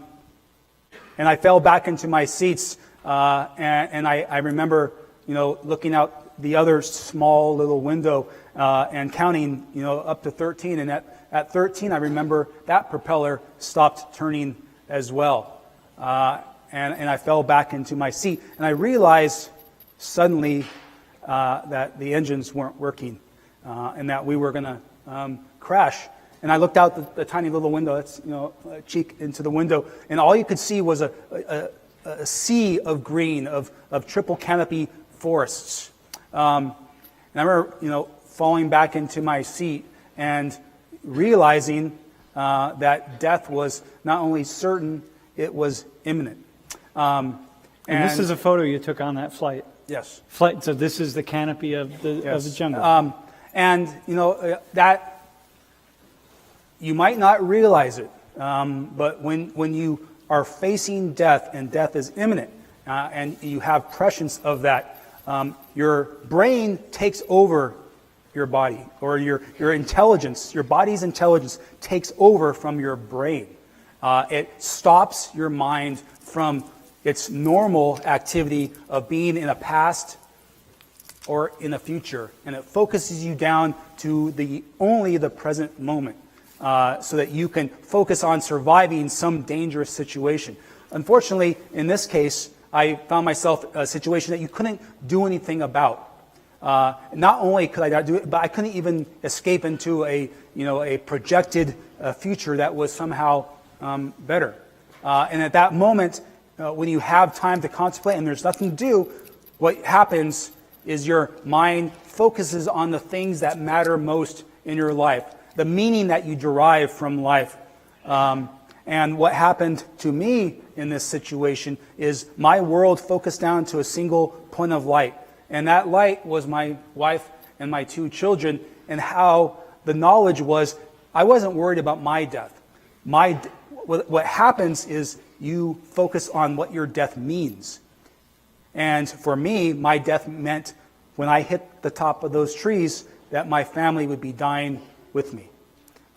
I fell back into my seats, and I remember, looking out the other small little window and counting, up to 13. And at 13, I remember that propeller stopped turning as well. And I fell back into my seat. And I realized suddenly that the engines weren't working and that we were going to crash. And I looked out the tiny little window, that's, a cheek into the window, and all you could see was a sea of green, of triple canopy forests. And I remember, falling back into my seat and realizing that death was not only certain, it was imminent. And this is a photo you took on that flight. Yes. So this is the canopy of the jungle. And that you might not realize it, but when you are facing death, and death is imminent, and you have prescience of that, your brain takes over your body, or your intelligence, your body's intelligence takes over from your brain. It stops your mind from its normal activity of being in a past or in a future, and it focuses you down to only the present moment, so that you can focus on surviving some dangerous situation. Unfortunately, in this case, I found myself in a situation that you couldn't do anything about. Not only could I not do it, but I couldn't even escape into a projected future that was somehow better. And at that moment, when you have time to contemplate and there's nothing to do, what happens is your mind focuses on the things that matter most in your life, the meaning that you derive from life. And what happened to me in this situation is my world focused down to a single point of light. And that light was my wife and my 2 children, and how the knowledge was I wasn't worried about my death. What happens is you focus on what your death means. And for me, my death meant when I hit the top of those trees that my family would be dying with me.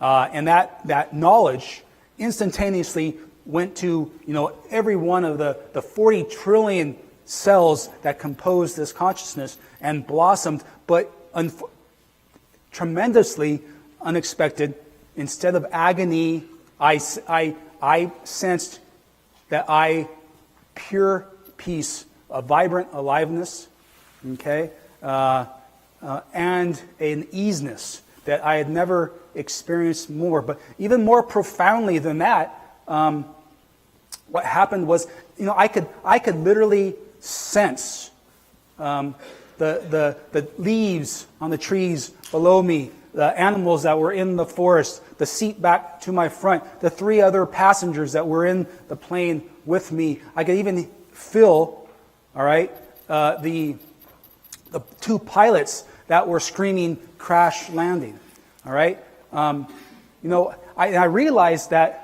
And that knowledge instantaneously went to every one of the 40 trillion cells that compose this consciousness and blossomed, but tremendously unexpected. Instead of agony, I sensed that pure peace, a vibrant aliveness, okay, and an easiness that I had never experienced more. But even more profoundly than that, what happened was, I could literally sense the leaves on the trees below me, the animals that were in the forest, the seat back to my front, the 3 other passengers that were in the plane with me. I could even feel, all right, the 2 pilots that were screaming crash landing, all right. I realized that,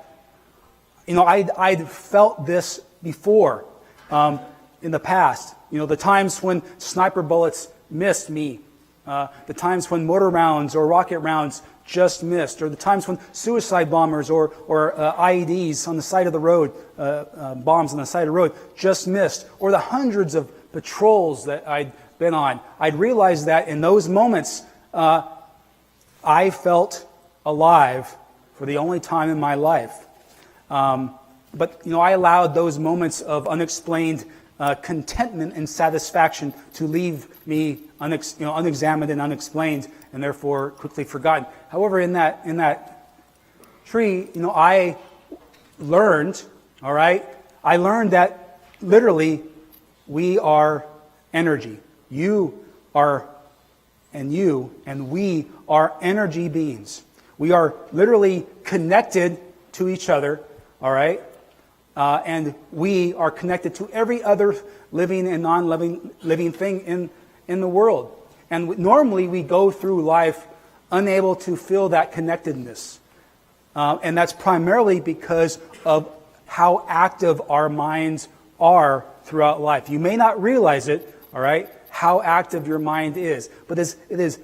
I'd felt this before in the past. The times when sniper bullets missed me, the times when mortar rounds or rocket rounds just missed, or the times when suicide bombers or IEDs on the side of the road, bombs on the side of the road just missed, or the hundreds of patrols that I'd been on. I'd realized that in those moments, I felt alive for the only time in my life. But I allowed those moments of unexplained contentment and satisfaction to leave me unexamined and unexplained, and therefore quickly forgotten. However, in that tree, I learned, all right, I learned that literally we are energy. You are, and you and we are energy beings. We are literally connected to each other, all right? And we are connected to every other living and non-living thing in the world. And normally we go through life unable to feel that connectedness. And that's primarily because of how active our minds are throughout life. You may not realize it, all right, how active your mind is. But it is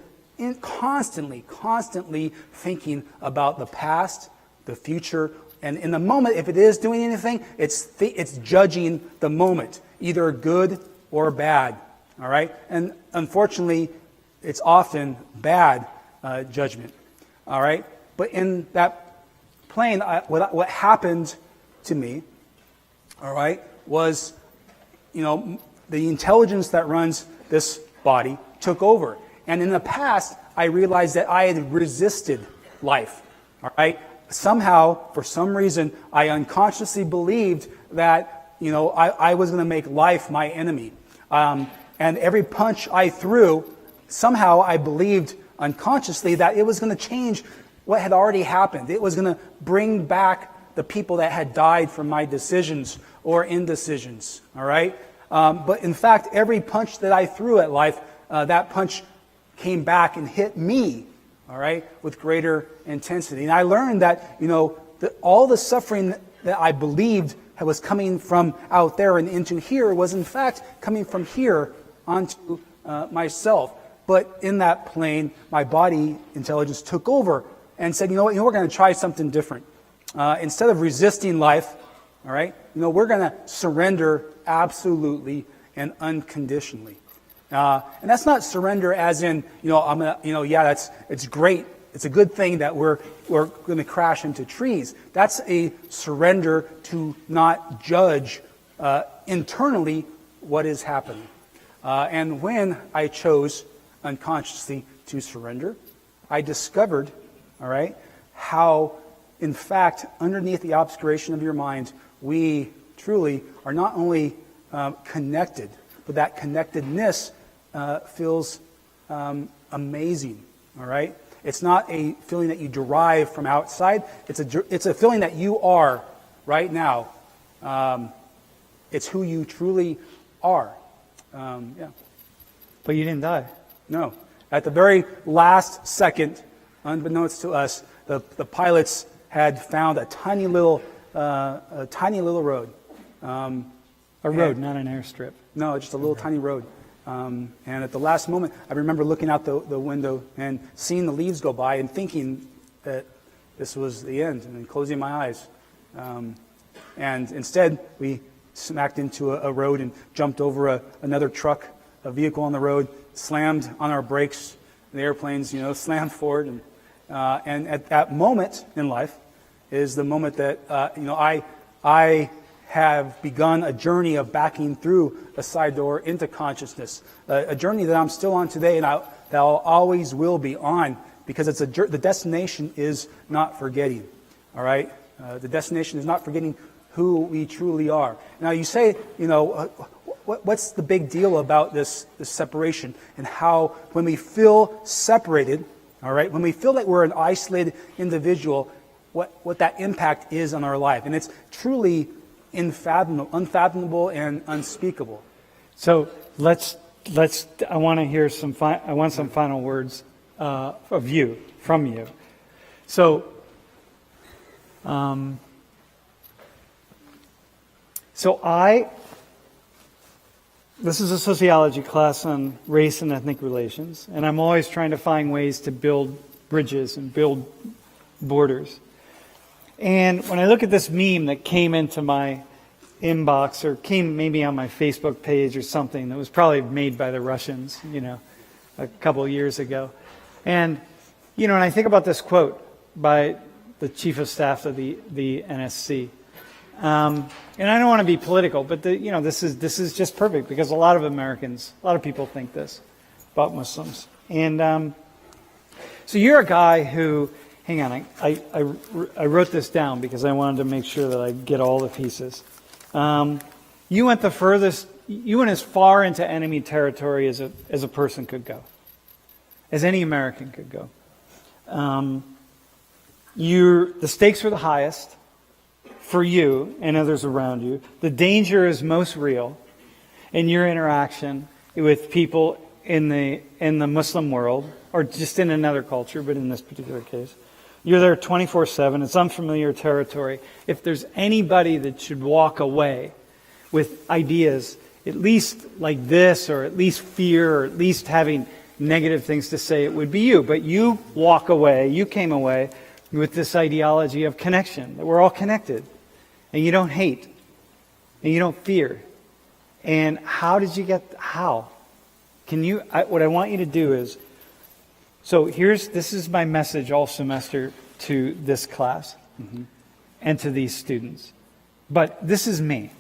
constantly thinking about the past, the future, and in the moment, if it is doing anything, it's judging the moment, either good or bad. All right, and unfortunately, it's often bad judgment. All right, but in that plane, what happened to me, all right, was, the intelligence that runs this body took over, and in the past, I realized that I had resisted life. All right. Somehow, for some reason, I unconsciously believed that, I was going to make life my enemy. And every punch I threw, somehow I believed unconsciously that it was going to change what had already happened. It was going to bring back the people that had died from my decisions or indecisions. All right? But in fact, every punch that I threw at life, that punch came back and hit me, all right, with greater intensity. And I learned that, all the suffering that I believed was coming from out there and into here was in fact coming from here onto myself. But in that plane, my body intelligence took over and said, you know what, we're going to try something different. Instead of resisting life, all right, we're going to surrender absolutely and unconditionally. And that's not surrender as in, I'm gonna, it's great. It's a good thing that we're going to crash into trees. That's a surrender to not judge internally what is happening. And when I chose unconsciously to surrender, I discovered, all right, how, in fact, underneath the obscuration of your mind, we truly are not only connected, but that connectedness feels amazing, all right? It's not a feeling that you derive from outside. It's a feeling that you are right now. It's who you truly are. Yeah. But you didn't die. No. At the very last second, unbeknownst to us, the pilots had found a tiny little road. A road, not an airstrip. No, just a little tiny road. And at the last moment, I remember looking out the window and seeing the leaves go by and thinking that this was the end, and then closing my eyes. And instead, we smacked into a road and jumped over another truck, a vehicle on the road, slammed on our brakes. The airplanes, slammed forward. And at that moment in life is the moment that, I have begun a journey of backing through a side door into consciousness, a journey that I'm still on today and that I'll always will be on, because the destination is not forgetting, all right? The destination is not forgetting who we truly are. Now you say, what's the big deal about this separation, and how when we feel separated, all right, when we feel that we're an isolated individual, what that impact is on our life. And it's truly unfathomable and unspeakable. So I want to hear some final words from you. So, this is a sociology class on race and ethnic relations, and I'm always trying to find ways to build bridges and build borders. And when I look at this meme that came into my inbox, or came maybe on my Facebook page or something, that was probably made by the Russians, a couple of years ago. And, and I think about this quote by the chief of staff of the NSC. And I don't want to be political, but this is just perfect, because a lot of people think this about Muslims. And so you're a guy who, hang on, I wrote this down because I wanted to make sure that I get all the pieces. You went the furthest. You went as far into enemy territory as a person could go, as any American could go. The stakes were the highest for you and others around you. The danger is most real in your interaction with people in the Muslim world, or just in another culture, but in this particular case. You're there 24/7. It's unfamiliar territory. If there's anybody that should walk away with ideas, at least like this, or at least fear, or at least having negative things to say, it would be you. But you came away with this ideology of connection, that we're all connected. And you don't hate. And you don't fear. And how? What I want you to do is, this is my message all semester to this class and to these students. But this is me.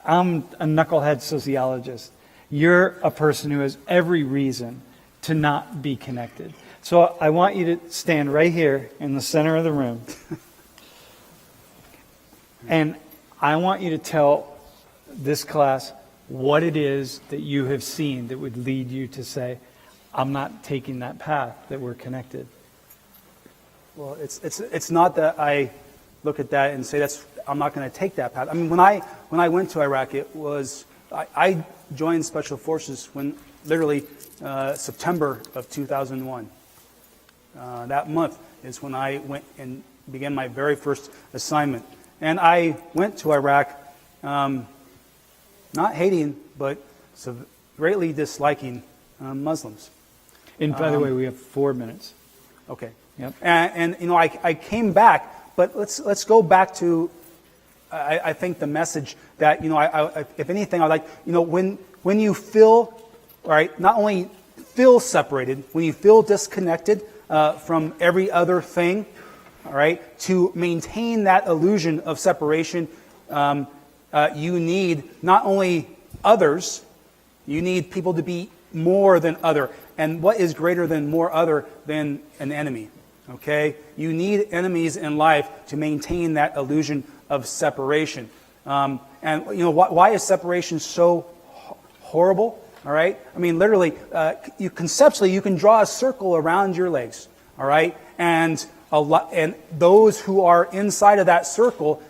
I'm a knucklehead sociologist. You're a person who has every reason to not be connected. So I want you to stand right here in the center of the room. And I want you to tell this class what it is that you have seen that would lead you to say, I'm not taking that path, that we're connected. Well, it's not that I look at that and say I'm not going to take that path. I mean, when I went to Iraq, it was I joined Special Forces when literally September of 2001. That month is when I went and began my very first assignment. And I went to Iraq not hating, but greatly disliking Muslims. And by the way, we have 4 minutes. Okay. Yep. And I came back, but let's go back to I think the message that I if anything, I like when you feel not only feel separated, when you feel disconnected from every other thing, to maintain that illusion of separation, you need not only others, you need people to be more than other. And what is greater than more other than an enemy? Okay? You need enemies in life to maintain that illusion of separation. And why is separation so horrible? All right? I mean, literally, conceptually, you can draw a circle around your legs. All right? And those who are inside of that circle,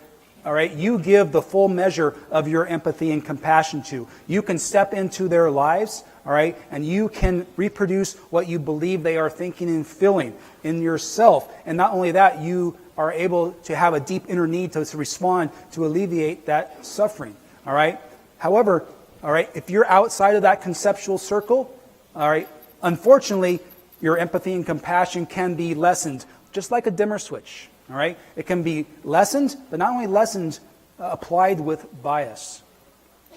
all right, you give the full measure of your empathy and compassion to. You can step into their lives, all right, and you can reproduce what you believe they are thinking and feeling in yourself. And not only that, you are able to have a deep inner need to respond to alleviate that suffering, all right? However, all right, if you're outside of that conceptual circle, all right, unfortunately, your empathy and compassion can be lessened, just like a dimmer switch. All right, it can be lessened, but not only lessened, applied with bias.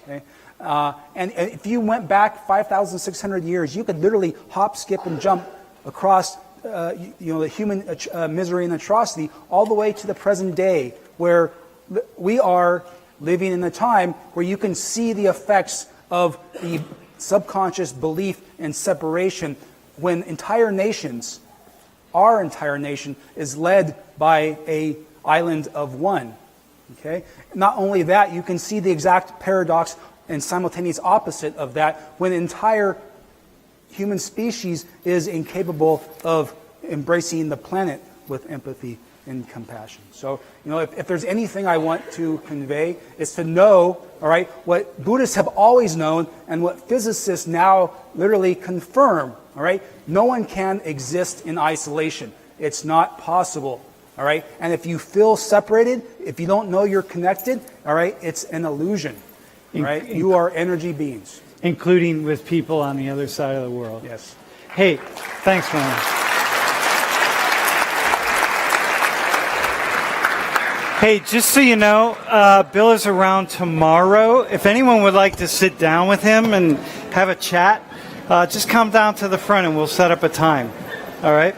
Okay, and if you went back 5,600 years, you could literally hop, skip, and jump across, the human misery and atrocity, all the way to the present day, where we are living in a time where you can see the effects of the subconscious belief in separation, when entire nations. Our entire nation is led by a island of one. Okay? Not only that, you can see the exact paradox and simultaneous opposite of that when entire human species is incapable of embracing the planet with empathy and compassion. So, if there's anything I want to convey, is to know, all right, what Buddhists have always known and what physicists now literally confirm. All right? No one can exist in isolation. It's not possible. All right? And if you feel separated, if you don't know you're connected, all right, it's an illusion. All right? You are energy beings. Including with people on the other side of the world. Yes. Hey, thanks, man. Hey, just so you know, Bill is around tomorrow. If anyone would like to sit down with him and have a chat, just come down to the front and we'll set up a time. All right?